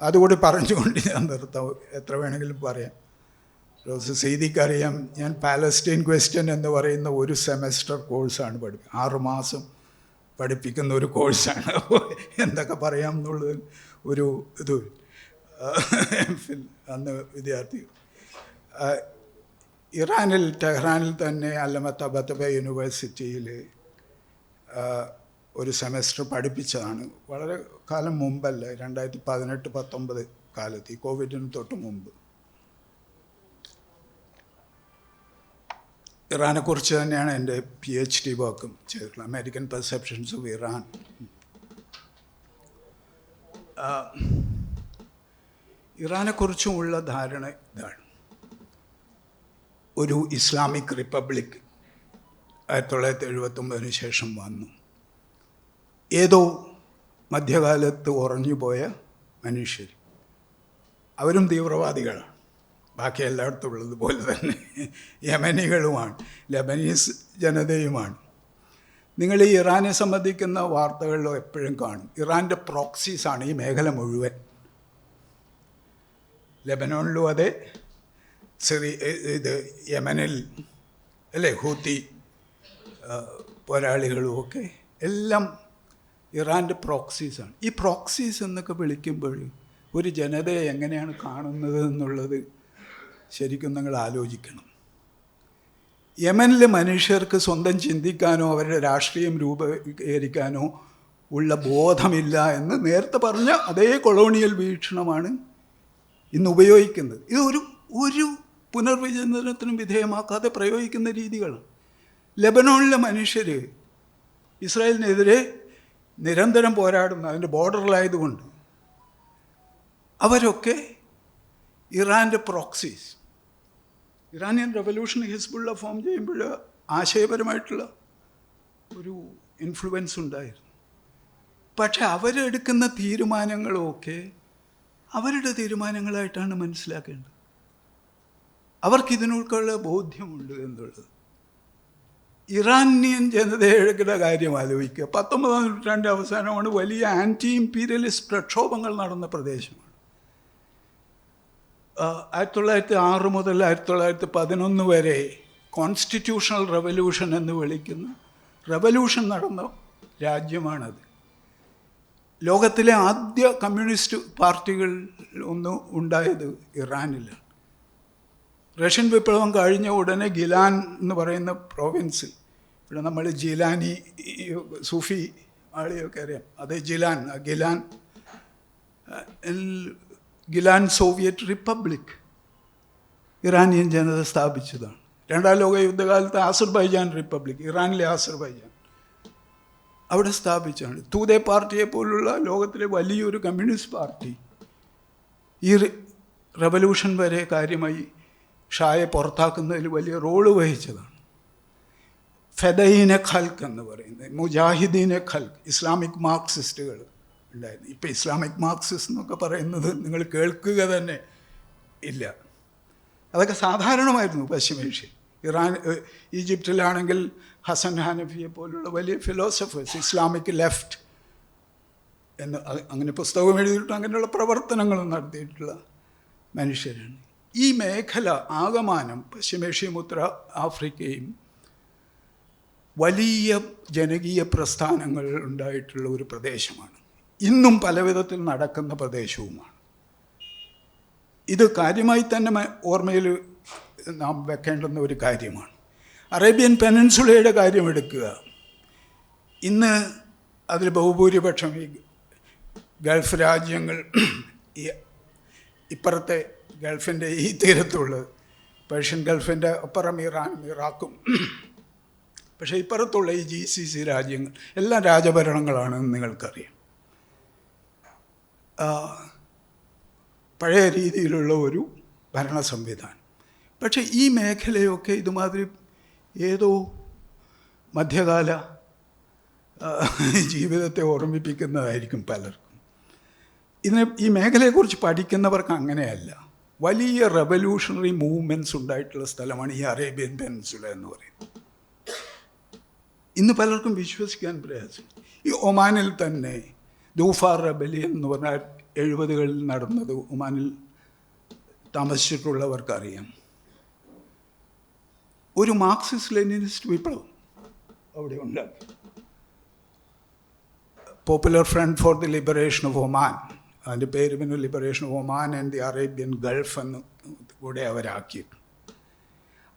അതുകൂടി പറഞ്ഞുകൊണ്ട് ഞാൻ നിർത്താം. എത്ര വേണമെങ്കിലും പറയാം. സെയ്ദിക്കറിയാം, ഞാൻ പാലസ്റ്റീൻ ക്വസ്റ്റ്യൻ എന്ന് പറയുന്ന ഒരു സെമസ്റ്റർ കോഴ്സാണ് പഠിപ്പിക്കുന്നത്. 6 മാസം പഠിപ്പിക്കുന്ന ഒരു കോഴ്സാണ്. എന്തൊക്കെ പറയാം എന്നുള്ളത് ഒരു ഇത് അന്ന് വിദ്യാർത്ഥി ഇറാനിൽ, ടെഹ്റാനിൽ തന്നെ അല്ലമ തബതബ യൂണിവേഴ്സിറ്റിയിൽ ഒരു സെമസ്റ്റർ പഠിപ്പിച്ചതാണ്. വളരെ കാലം മുമ്പല്ല, 2018-19 കാലത്ത്, ഈ കോവിഡിന് തൊട്ട് മുമ്പ്. ഇറാനെക്കുറിച്ച് തന്നെയാണ് എൻ്റെ PhD വർക്കും ചെയ്തിട്ടുള്ളത്, അമേരിക്കൻ പെർസെപ്ഷൻസ് ഓഫ് ഇറാൻ. ഇറാനെക്കുറിച്ചുമുള്ള ധാരണ ഇതാണ്: ഒരു ഇസ്ലാമിക് റിപ്പബ്ലിക് 1979 ശേഷം വന്നു. ഏതോ മധ്യകാലത്ത് ഉറഞ്ഞുപോയ മനുഷ്യർ, അവരും തീവ്രവാദികളാണ്, ബാക്കി എല്ലായിടത്തും ഉള്ളതുപോലെ തന്നെ യമനികളുമാണ്, ലെബനീസ് ജനതയുമാണ്. നിങ്ങൾ ഈ ഇറാനെ സംബന്ധിക്കുന്ന വാർത്തകളിലോ എപ്പോഴും കാണും, ഇറാൻ്റെ പ്രോക്സീസാണ് ഈ മേഖല മുഴുവൻ. ലെബനോണിലും അതെ, ഇത് യമനിൽ അല്ലേ ഹൂത്തി പോരാളികളുമൊക്കെ എല്ലാം ഇറാൻ്റെ പ്രോക്സീസാണ്. ഈ പ്രോക്സീസ് എന്നൊക്കെ വിളിക്കുമ്പോൾ ഒരു ജനതയെ എങ്ങനെയാണ് കാണുന്നത് എന്നുള്ളത് ശരിക്കും നിങ്ങൾ ആലോചിക്കണം. യമനിലെ മനുഷ്യർക്ക് സ്വന്തം ചിന്തിക്കാനോ അവരുടെ രാഷ്ട്രീയം രൂപീകരിക്കാനോ ഉള്ള ബോധമില്ല എന്ന് നേരത്തെ പറഞ്ഞ അതേ കൊളോണിയൽ വീക്ഷണമാണ് ഇന്ന് ഉപയോഗിക്കുന്നത്. ഇത് ഒരു പുനർവിചിന്തനത്തിനും വിധേയമാക്കാതെ പ്രയോഗിക്കുന്ന രീതികളാണ്. ലെബനോണിലെ മനുഷ്യർ ഇസ്രായേലിനെതിരെ നിരന്തരം പോരാടുന്ന, അതിൻ്റെ ബോർഡറിലായതുകൊണ്ട് അവരൊക്കെ ഇറാൻ്റെ proxies. Iranian revolution Hezbollah form ചെയ്യുമ്പോൾ ആശയപരമായിട്ടുള്ള ഒരു ഇൻഫ്ലുവൻസ് ഉണ്ടായിരുന്നു. പക്ഷെ അവരെടുക്കുന്ന തീരുമാനങ്ങളൊക്കെ അവരുടെ തീരുമാനങ്ങളായിട്ടാണ് മനസ്സിലാക്കേണ്ടത്. അവർക്കിതിനൊക്കെയുള്ള ബോധ്യമുണ്ട് എന്നുള്ളത്. ഇറാനിയൻ ജനതയുടെ കാര്യം ആലോചിക്കുക. 19-ാം നൂറ്റാണ്ടിൻ്റെ അവസാനമാണ് വലിയ ആൻറ്റി ഇമ്പീരിയലിസ്റ്റ് പ്രക്ഷോഭങ്ങൾ നടന്ന പ്രദേശമാണ്. 1906 മുതൽ 1911 വരെ കോൺസ്റ്റിറ്റ്യൂഷണൽ റെവല്യൂഷൻ എന്ന് വിളിക്കുന്ന റെവല്യൂഷൻ നടന്ന രാജ്യമാണത്. ലോകത്തിലെ ആദ്യ കമ്മ്യൂണിസ്റ്റ് പാർട്ടികൾ ഒന്ന് ഉണ്ടായത് ഇറാനിലാണ്. റഷ്യൻ വിപ്ലവം കഴിഞ്ഞ ഉടനെ ഗിലാൻ എന്ന് പറയുന്ന പ്രോവിൻസിൽ, ഇവിടെ നമ്മൾ ജിലാനി സൂഫി ആളിയൊക്കെ അറിയാം, അത് ഗിലാൻ സോവിയറ്റ് റിപ്പബ്ലിക് ഇറാനിയൻ ജനത സ്ഥാപിച്ചതാണ്. രണ്ടാം ലോക യുദ്ധകാലത്ത് ആസർബൈജാൻ റിപ്പബ്ലിക്, ഇറാനിലെ ആസർബൈജാൻ, അവിടെ സ്ഥാപിച്ചാണ്. തൂതെ പാർട്ടിയെ പോലുള്ള ലോകത്തിലെ വലിയൊരു കമ്മ്യൂണിസ്റ്റ് പാർട്ടി ഈ റെവല്യൂഷൻ വരെ കാര്യമായി ഷായെ പുറത്താക്കുന്നതിൽ വലിയ റോള് വഹിച്ചതാണ്. ഫെദൈനെ ഖൽക്ക് എന്ന് പറയുന്നത്, മുജാഹിദീനെ ഖൽക്ക്, ഇസ്ലാമിക് മാർക്സിസ്റ്റുകൾ ഉണ്ടായിരുന്നു. ഇപ്പം ഇസ്ലാമിക് മാർക്സിസ്റ്റ് എന്നൊക്കെ പറയുന്നത് നിങ്ങൾ കേൾക്കുക തന്നെ ഇല്ല. അതൊക്കെ സാധാരണമായിരുന്നു പശ്ചിമേഷ്യയിൽ. ഈജിപ്തിലാണെങ്കിൽ ഹസൻ ഹനഫിയെ പോലുള്ള വലിയ ഫിലോസഫേഴ്സ്, ഇസ്ലാമിക് ലെഫ്റ്റ് എന്ന് അങ്ങനെ പുസ്തകം എഴുതിയിട്ട് അങ്ങനെയുള്ള പ്രവർത്തനങ്ങളും നടത്തിയിട്ടുള്ള മനുഷ്യരാണ്. ഈ മേഖല ആകമാനം പശ്ചിമേഷ്യയും ഉത്തര ആഫ്രിക്കയും വലിയ ജനകീയ പ്രസ്ഥാനങ്ങൾ ഉണ്ടായിട്ടുള്ള ഒരു പ്രദേശമാണ്. ഇന്നും പല വിധത്തിൽ നടക്കുന്ന പ്രദേശവുമാണ്. ഇത് കാര്യമായി തന്നെ ഓർമ്മയിൽ നാം വെക്കേണ്ടുന്ന ഒരു കാര്യമാണ്. അറേബ്യൻ പെനിൻസുലയുടെ കാര്യം എടുക്കുക. ഇന്ന് അതിൽ ബഹുഭൂരിപക്ഷം ഈ ഗൾഫ് രാജ്യങ്ങൾ, ഈ ഇപ്പുറത്തെ ഗൾഫിൻ്റെ ഈ തീരത്തുള്ളത്, പേർഷ്യൻ ഗൾഫിൻ്റെ അപ്പുറം ഇറാനും ഇറാഖും, പക്ഷേ ഇപ്പുറത്തുള്ള ഈ GCC രാജ്യങ്ങൾ എല്ലാം രാജഭരണങ്ങളാണെന്ന് നിങ്ങൾക്കറിയാം. പഴയ രീതിയിലുള്ള ഒരു ഭരണ സംവിധാനം. പക്ഷേ ഈ മേഖലയൊക്കെ ഇതുമാതിരി ഏതോ മധ്യകാല ജീവിതത്തെ ഓർമ്മിപ്പിക്കുന്നതായിരിക്കും പലർക്കും. ഈ മേഖലയെക്കുറിച്ച് പഠിക്കുന്നവർക്ക് അങ്ങനെയല്ല. വലിയ റെവല്യൂഷണറി മൂവ്മെൻറ്റ്സ് ഉണ്ടായിട്ടുള്ള സ്ഥലമാണ് ഈ അറേബ്യൻ പെനിൻസുല എന്ന് പറയുന്നത്. ഇന്ന് പലർക്കും വിശ്വസിക്കാൻ പ്രയാസം. ഈ ഒമാനിൽ തന്നെ ദൂഫാർ റെബലിയൻ എന്ന് പറഞ്ഞാൽ 70കളിൽ നടന്നത് ഒമാനിൽ താമസിച്ചിട്ടുള്ളവർക്കറിയാം. ഒരു മാർക്സിസ്റ്റ് ലെനിനിസ്റ്റ് വിപ്ലവം അവിടെ ഉണ്ടാക്കി. Popular front for the liberation of Oman, അതിൻ്റെ പേര് പിന്നെ liberation of Oman and the Arabian Gulf എന്ന് കൂടെ അവരാക്കിയിട്ടു.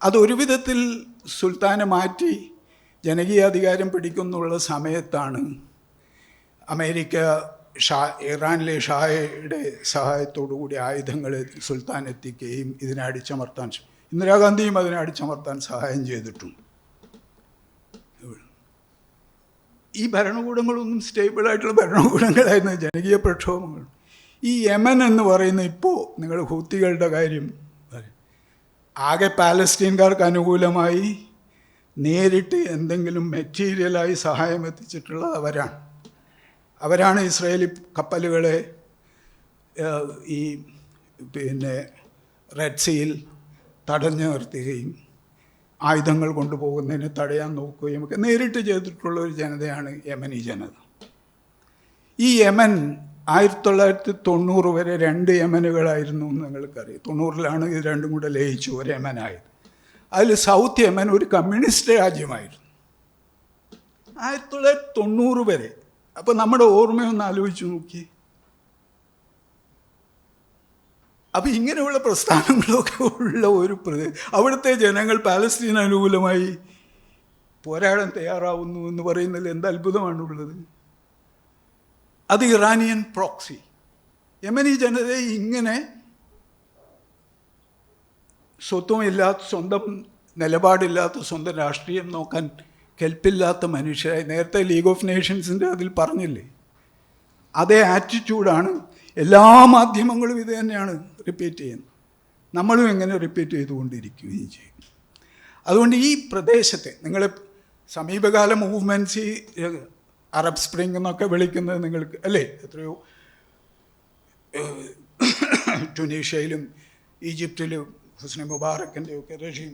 അതൊരു വിധത്തിൽ സുൽത്താനെ മാറ്റി ജനകീയാധികാരം പിടിക്കുന്നുള്ള സമയത്താണ് അമേരിക്ക ഇറാനിലെ ഷായുടെ സഹായത്തോടുകൂടി ആയുധങ്ങൾ സുൽത്താൻ എത്തിക്കുകയും ഇതിനെ അടിച്ചമർത്താൻ, ഇന്ദിരാഗാന്ധിയും അതിനെ അടിച്ചമർത്താൻ സഹായം ചെയ്തിട്ടുണ്ട്. ഈ ഭരണകൂടങ്ങളൊന്നും സ്റ്റേബിളായിട്ടുള്ള ഭരണകൂടങ്ങളായിരുന്നു, ജനകീയ പ്രക്ഷോഭങ്ങൾ. ഈ യമൻ എന്ന് പറയുന്ന ഇപ്പോൾ നിങ്ങൾ ഹൂത്തികളുടെ കാര്യം ആകെ പാലസ്തീൻകാർക്ക് അനുകൂലമായി നേരിട്ട് എന്തെങ്കിലും മെറ്റീരിയലായി സഹായം എത്തിച്ചിട്ടുള്ളത് അവരാണ് ഇസ്രായേലി കപ്പലുകളെ ഈ റെഡ് സീയിൽ തടഞ്ഞു നിർത്തുകയും ആയുധങ്ങൾ കൊണ്ടുപോകുന്നതിന് തടയാൻ നോക്കുകയും ഒക്കെ നേരിട്ട് ചെയ്തിട്ടുള്ള ഒരു ജനതയാണ് യമനി ജനത. ഈ യമൻ 1990 വരെ 2 യമനുകളായിരുന്നു എന്ന് നിങ്ങൾക്കറിയാം. 90-ലാണ് ഇത് രണ്ടും കൂടെ ലയിച്ചു ഒരു യമനായത്. അതിൽ സൗത്ത് യമൻ ഒരു കമ്മ്യൂണിസ്റ്റ് രാജ്യമായിരുന്നു 1990 വരെ. അപ്പോൾ നമ്മുടെ ഓർമ്മയൊന്ന് ആലോചിച്ച് നോക്കി. അപ്പോൾ ഇങ്ങനെയുള്ള പ്രസ്ഥാനങ്ങളൊക്കെ ഉള്ള ഒരു അവിടുത്തെ ജനങ്ങൾ പാലസ്തീൻ അനുകൂലമായി പോരാടാൻ തയ്യാറാവുന്നു എന്ന് പറയുന്നതിൽ എന്ത് അത്ഭുതമാണുള്ളത്. അത് ഇറാനിയൻ പ്രോക്സി. യമനി ജനതയെ ഇങ്ങനെ സ്വത്വമില്ലാത്ത, സ്വന്തം നിലപാടില്ലാത്ത, സ്വന്തം രാഷ്ട്രീയം നോക്കാൻ കെൽപ്പില്ലാത്ത മനുഷ്യരായി, നേരത്തെ ലീഗ് ഓഫ് നേഷൻസിൻ്റെ അതിൽ പറഞ്ഞില്ലേ, അതേ ആറ്റിറ്റ്യൂഡാണ് എല്ലാ മാധ്യമങ്ങളും ഇത് തന്നെയാണ് റിപ്പീറ്റ് ചെയ്യുന്നത്. നമ്മളും എങ്ങനെ റിപ്പീറ്റ് ചെയ്തുകൊണ്ടിരിക്കുകയും ചെയ്യും. അതുകൊണ്ട് ഈ പ്രദേശത്തെ നിങ്ങൾ സമീപകാല മൂവ്മെൻറ്റ്സ്, അറബ് സ്പ്രിംഗ് എന്നൊക്കെ വിളിക്കുന്നത് നിങ്ങൾക്ക് അല്ലേ, എത്രയോ ടുണീഷ്യയിലും ഈജിപ്തിലും ഹുസ്നി മുബാറക്കിൻ്റെ ഒക്കെ റെഷീം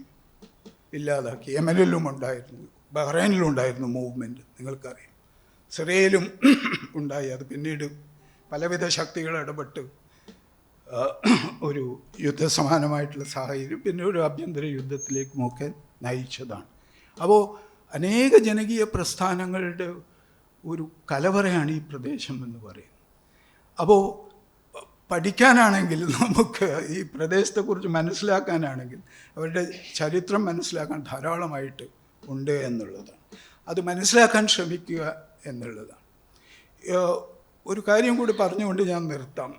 ഇല്ലാതാക്കി. യമനിലും ഉണ്ടായിരുന്നു, ബഹ്റൈനിലും ഉണ്ടായിരുന്നു മൂവ്മെൻറ്റ്, നിങ്ങൾക്കറിയാം. സിറിയയിലും ഉണ്ടായി. അത് പിന്നീട് പലവിധ ശക്തികൾ ഇടപെട്ട് ഒരു യുദ്ധസമാനമായിട്ടുള്ള സാഹചര്യം പിന്നെ ഒരു ആഭ്യന്തര യുദ്ധത്തിലേക്കുമൊക്കെ നയിച്ചതാണ്. അപ്പോൾ അനേക ജനകീയ പ്രസ്ഥാനങ്ങളുടെ ഒരു കലവറയാണ് ഈ പ്രദേശം എന്ന് പറയുന്നത്. അപ്പോൾ പഠിക്കാനാണെങ്കിൽ, നമുക്ക് ഈ പ്രദേശത്തെക്കുറിച്ച് മനസ്സിലാക്കാനാണെങ്കിൽ അവരുടെ ചരിത്രം മനസ്സിലാക്കാൻ ധാരാളമായിട്ട് ഉണ്ട് എന്നുള്ളതാണ്. അത് മനസ്സിലാക്കാൻ ശ്രമിക്കുക എന്നുള്ളതാണ്. ഒരു കാര്യം കൂടി പറഞ്ഞുകൊണ്ട് ഞാൻ നിർത്താം.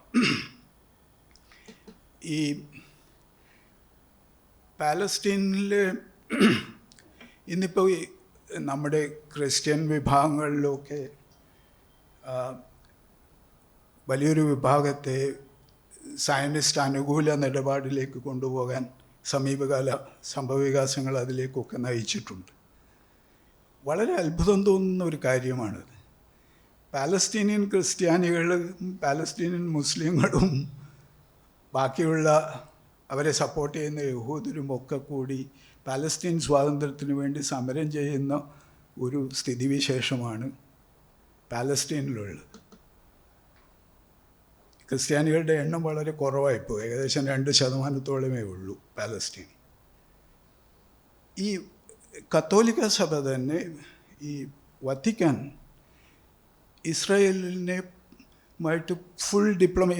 ഈ പാലസ്തീനിൽ ഇന്നിപ്പോൾ നമ്മുടെ ക്രിസ്ത്യൻ വിഭാഗങ്ങളിലൊക്കെ വലിയൊരു വിഭാഗത്തെ സയനിസ്റ്റ് അനുകൂല നിലപാടിലേക്ക് കൊണ്ടുപോകാൻ സമീപകാല സംഭവവികാസങ്ങൾ അതിലേക്കൊക്കെ നയിച്ചിട്ടുണ്ട്. വളരെ അത്ഭുതം തോന്നുന്ന ഒരു കാര്യമാണത്. പാലസ്തീനിയൻ ക്രിസ്ത്യാനികളും പാലസ്തീനിയൻ മുസ്ലിങ്ങളും ബാക്കിയുള്ള അവരെ സപ്പോർട്ട് ചെയ്യുന്ന യഹൂദരും ഒക്കെ കൂടി പാലസ്തീൻ സ്വാതന്ത്ര്യത്തിന് വേണ്ടി സമരം ചെയ്യുന്ന ഒരു സ്ഥിതിവിശേഷമാണ് പാലസ്തീനിലുള്ളത്. ക്രിസ്ത്യാനികളുടെ എണ്ണം വളരെ കുറവായിപ്പോയി, ഏകദേശം 2% ഉള്ളൂ പാലസ്തീൻ. ഈ കത്തോലിക്ക സഭ തന്നെ, ഈ വത്തിക്കാൻ ഇസ്രായേലിനുമായിട്ട് ഫുൾ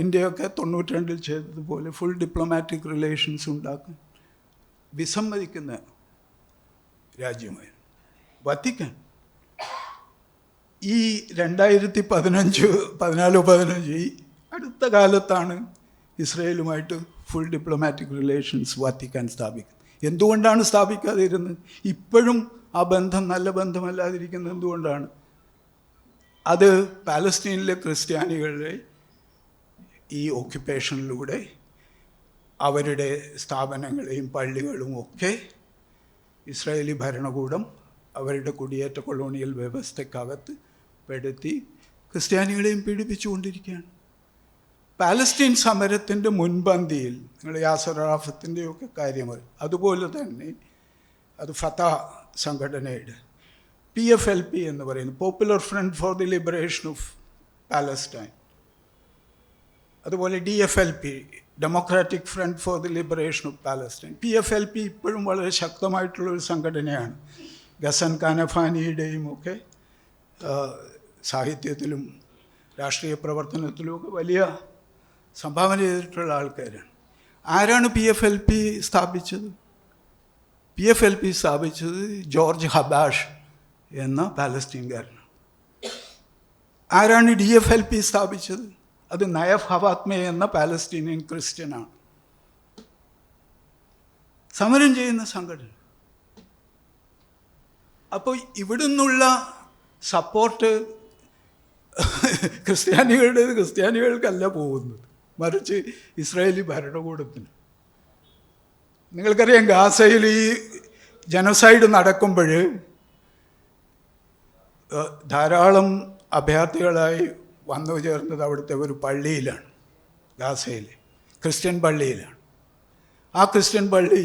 ഇന്ത്യയൊക്കെ 92-ൽ ചെയ്തതുപോലെ ഫുൾ ഡിപ്ലോമാറ്റിക് റിലേഷൻസ് ഉണ്ടാക്കാൻ വിസമ്മതിക്കുന്ന രാജ്യമായിരുന്നു വത്തിക്കാൻ. ഈ 2014-15 ഈ അടുത്ത കാലത്താണ് ഇസ്രായേലുമായിട്ട് ഫുൾ ഡിപ്ലോമാറ്റിക് റിലേഷൻസ് വത്തിക്കാൻ സ്ഥാപിക്കുന്നത്. എന്തുകൊണ്ടാണ് സ്ഥാപിക്കാതിരുന്നത്? ഇപ്പോഴും ആ ബന്ധം നല്ല ബന്ധമല്ലാതിരിക്കുന്നത് എന്തുകൊണ്ടാണ്? അത് പാലസ്തീനിലെ ക്രിസ്ത്യാനികളെ ഈ ഓക്യുപ്പേഷനിലൂടെ അവരുടെ സ്ഥാപനങ്ങളെയും പള്ളികളും ഒക്കെ ഇസ്രായേലി ഭരണകൂടം അവരുടെ കുടിയേറ്റ കൊളോണിയൽ വ്യവസ്ഥയ്ക്കകത്ത് പെടുത്തി ക്രിസ്ത്യാനികളെയും പീഡിപ്പിച്ചുകൊണ്ടിരിക്കുകയാണ്. പാലസ്തീൻ സമരത്തിൻ്റെ മുൻപന്തിയിൽ നിങ്ങൾ യാസർ അറാഫത്തിൻ്റെയൊക്കെ കാര്യം അതുപോലെ തന്നെ അത് ഫത്താ സംഘടനയുടെ PFLP എന്ന് പറയുന്നു, popular front for the liberation of Palestine, അതുപോലെ DFLP, democratic front for the liberation of Palestine. PFLP ഇപ്പോഴും വളരെ ശക്തമായിട്ടുള്ളൊരു സംഘടനയാണ്. ഗസൻ കാനഫാനിയുടെയും ഒക്കെ സാഹിത്യത്തിലും രാഷ്ട്രീയ പ്രവർത്തനത്തിലുമൊക്കെ വലിയ സംഭാവന ചെയ്തിട്ടുള്ള ആൾക്കാരാണ്. ആരാണ് PFLP സ്ഥാപിച്ചത്? PFLP സ്ഥാപിച്ചത് ജോർജ് ഹബാഷ് എന്ന പാലസ്തീൻകാരനാണ്. ആരാണ് DFLP സ്ഥാപിച്ചത്? അത് നയഫ് ഹവാത്മെ എന്ന പാലസ്തീനിയൻ ക്രിസ്ത്യനാണ്. സമരം ചെയ്യുന്ന സംഘടന. അപ്പോൾ ഇവിടെ നിന്നുള്ള സപ്പോർട്ട് ക്രിസ്ത്യാനികളുടേത് ക്രിസ്ത്യാനികൾക്കല്ല പോകുന്നത്, മറിച്ച് ഇസ്രായേലി ഭരണകൂടത്തിന്. നിങ്ങൾക്കറിയാം, ഗാസയിൽ ഈ ജനോസൈഡ് നടക്കുമ്പോൾ ധാരാളം അഭയാർത്ഥികളായി വന്നു ചേർന്നത് അവിടുത്തെ ഒരു പള്ളിയിലാണ്, ഗാസയിൽ ക്രിസ്ത്യൻ പള്ളിയിലാണ്. ആ ക്രിസ്ത്യൻ പള്ളി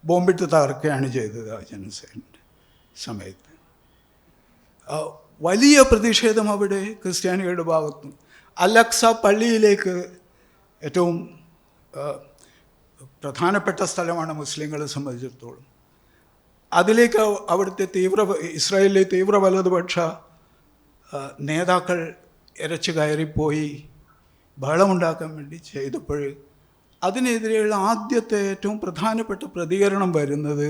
ബോംബിട്ട് തകർക്കുകയാണ് ചെയ്തത് ആ ജനോസൈഡിൻ്റെ സമയത്ത്. വലിയ പ്രതിഷേധം അവിടെ ക്രിസ്ത്യാനികളുടെ ഭാഗത്തും. അലക്സ പള്ളിയിലേക്ക് ഏറ്റവും പ്രധാനപ്പെട്ട സ്ഥലമാണ് മുസ്ലിങ്ങളെ സംബന്ധിച്ചിടത്തോളം. അതിലേക്ക് അവിടുത്തെ ഇസ്രായേലിലെ തീവ്ര വലതുപക്ഷ നേതാക്കൾ ഇരച്ചു കയറിപ്പോയി ബഹളമുണ്ടാക്കാൻ വേണ്ടി ചെയ്തപ്പോൾ അതിനെതിരെയുള്ള ആദ്യത്തെ ഏറ്റവും പ്രധാനപ്പെട്ട പ്രതികരണം വരുന്നത്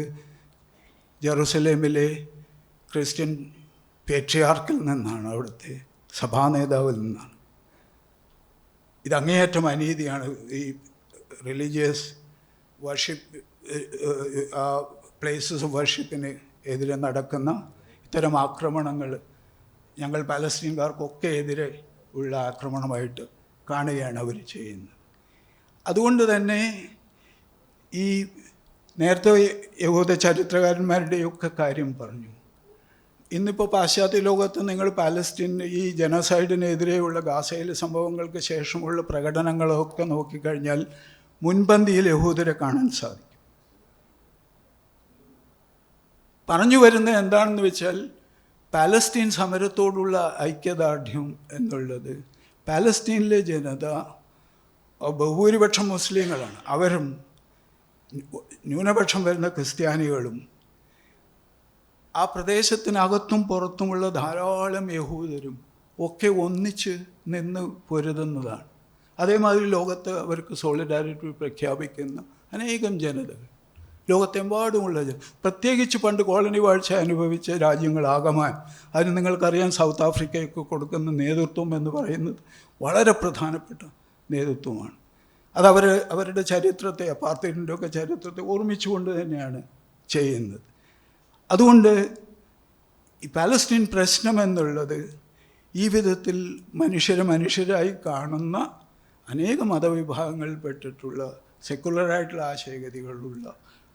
ജെറുസലേമിലെ ക്രിസ്ത്യൻ പേട്രിയാർക്കിൽ നിന്നാണ്, അവിടുത്തെ സഭാ നേതാവിൽ നിന്നാണ്. ഇത് അങ്ങേയറ്റം അനീതിയാണ്. ഈ റിലീജിയസ് വർഷിപ്പ് പ്ലേസസ് ഓഫ് വർഷിപ്പിന് എതിരെ നടക്കുന്ന ഇത്തരം ആക്രമണങ്ങൾ ഞങ്ങൾ പാലസ്തീൻകാർക്കൊക്കെ എതിരെ ഉള്ള ആക്രമണമായിട്ട് കാണുകയാണ് അവർ ചെയ്യുന്നത്. അതുകൊണ്ട് തന്നെ ഈ നേരത്തെ യഹൂദ ചരിത്രകാരന്മാരുടെയൊക്കെ കാര്യം പറഞ്ഞു. ഇന്നിപ്പോൾ പാശ്ചാത്യ ലോകത്ത് നിങ്ങൾ പാലസ്തീൻ ഈ ജനോസൈഡിനെതിരെയുള്ള ഗാസയിലെ സംഭവങ്ങൾക്ക് ശേഷമുള്ള പ്രകടനങ്ങളൊക്കെ നോക്കിക്കഴിഞ്ഞാൽ മുൻപന്തിയിൽ യഹൂദരെ കാണാൻ സാധിക്കും. പറഞ്ഞു വരുന്നത് എന്താണെന്ന് വെച്ചാൽ, പാലസ്തീൻ സമരത്തോടുള്ള ഐക്യദാർഢ്യം എന്നുള്ളത് പാലസ്തീനിലെ ജനത ബഹുഭൂരിപക്ഷം മുസ്ലിങ്ങളാണ്, അവരും ന്യൂനപക്ഷം വരുന്ന ക്രിസ്ത്യാനികളും ആ പ്രദേശത്തിനകത്തും പുറത്തുമുള്ള ധാരാളം യഹൂദരും ഒക്കെ ഒന്നിച്ച് നിന്ന് പൊരുതുന്നതാണ്. അതേമാതിരി ലോകത്ത് അവർക്ക് സോളിഡാരിറ്റി പ്രഖ്യാപിക്കുന്ന അനേകം ജനതകൾ ലോകത്തെമ്പാടുമുള്ള പ്രത്യേകിച്ച് പണ്ട് കോളനി വാഴ്ച അനുഭവിച്ച രാജ്യങ്ങളാകമാൻ, അതിന് നിങ്ങൾക്കറിയാം സൗത്ത് ആഫ്രിക്കയൊക്കെ കൊടുക്കുന്ന നേതൃത്വം എന്ന് പറയുന്നത് വളരെ പ്രധാനപ്പെട്ട നേതൃത്വമാണ്. അത് അവരുടെ ചരിത്രത്തെ, അപ്പാർത്തൈഡിൻ്റെ ഒക്കെ ചരിത്രത്തെ ഓർമ്മിച്ചുകൊണ്ട് തന്നെയാണ് ചെയ്യുന്നത്. അതുകൊണ്ട് ഈ പാലസ്തീൻ പ്രശ്നം എന്നുള്ളത് ഈ വിധത്തിൽ മനുഷ്യരായി കാണുന്ന അനേക മതവിഭാഗങ്ങളിൽപ്പെട്ടിട്ടുള്ള സെക്കുലറായിട്ടുള്ള ആശയഗതികളുള്ള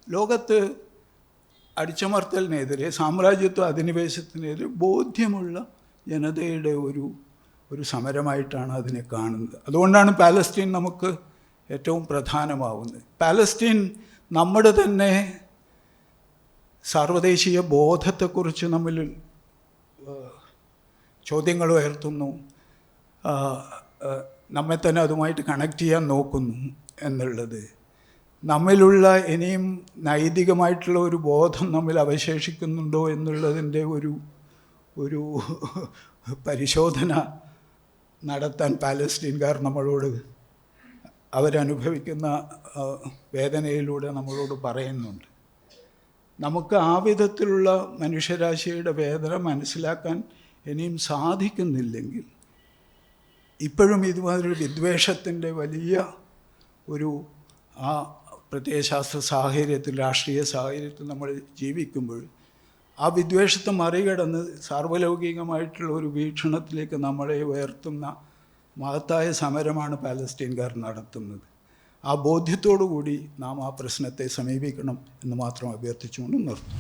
ലോകത്ത് അടിച്ചമർത്തലിനെതിരെ, സാമ്രാജ്യത്വ അധിനിവേശത്തിനെതിരെ ബോധ്യമുള്ള ജനതയുടെ ഒരു സമരമായിട്ടാണ് അതിനെ കാണുന്നത്. അതുകൊണ്ടാണ് പാലസ്തീൻ നമുക്ക് ഏറ്റവും പ്രധാനമാവുന്നത്. പാലസ്തീൻ നമ്മുടെ തന്നെ സാർവദേശീയ ബോധത്തെക്കുറിച്ച് നമ്മിൽ ചോദ്യങ്ങൾ ഉയർത്തുന്നു, നമ്മെ തന്നെ അതുമായിട്ട് കണക്ട് ചെയ്യാൻ നോക്കുന്നു എന്നുള്ളത്. നമ്മിലുള്ള ഇനിയും നൈതികമായിട്ടുള്ള ഒരു ബോധം നമ്മിൽ അവശേഷിക്കുന്നുണ്ടോ എന്നുള്ളതിൻ്റെ ഒരു പരിശോധന നടത്താൻ പാലസ്തീൻകാർ നമ്മളോട് അവരനുഭവിക്കുന്ന വേദനയിലൂടെ നമ്മളോട് പറയുന്നുണ്ട്. നമുക്ക് ആ വിധത്തിലുള്ള മനുഷ്യരാശിയുടെ വേദന മനസ്സിലാക്കാൻ ഇനിയും സാധിക്കുന്നില്ലെങ്കിൽ ഇപ്പോഴും ഇതുമാതിരി വിദ്വേഷത്തിൻ്റെ വലിയ ആ പ്രത്യയശാസ്ത്ര സാഹചര്യത്തിൽ, രാഷ്ട്രീയ സാഹചര്യത്തിൽ നമ്മൾ ജീവിക്കുമ്പോൾ ആ വിദ്വേഷത്തെ മറികടന്ന് സാർവലൗകികമായിട്ടുള്ള ഒരു വീക്ഷണത്തിലേക്ക് നമ്മളെ ഉയർത്തുന്ന മഹത്തായ സമരമാണ് പാലസ്തീൻകാർ നടത്തുന്നത്. ആ ബോധ്യത്തോടു കൂടി നാം ആ പ്രശ്നത്തെ സമീപിക്കണം എന്ന് മാത്രം അഭ്യർത്ഥിച്ചുകൊണ്ട് നിർത്തും.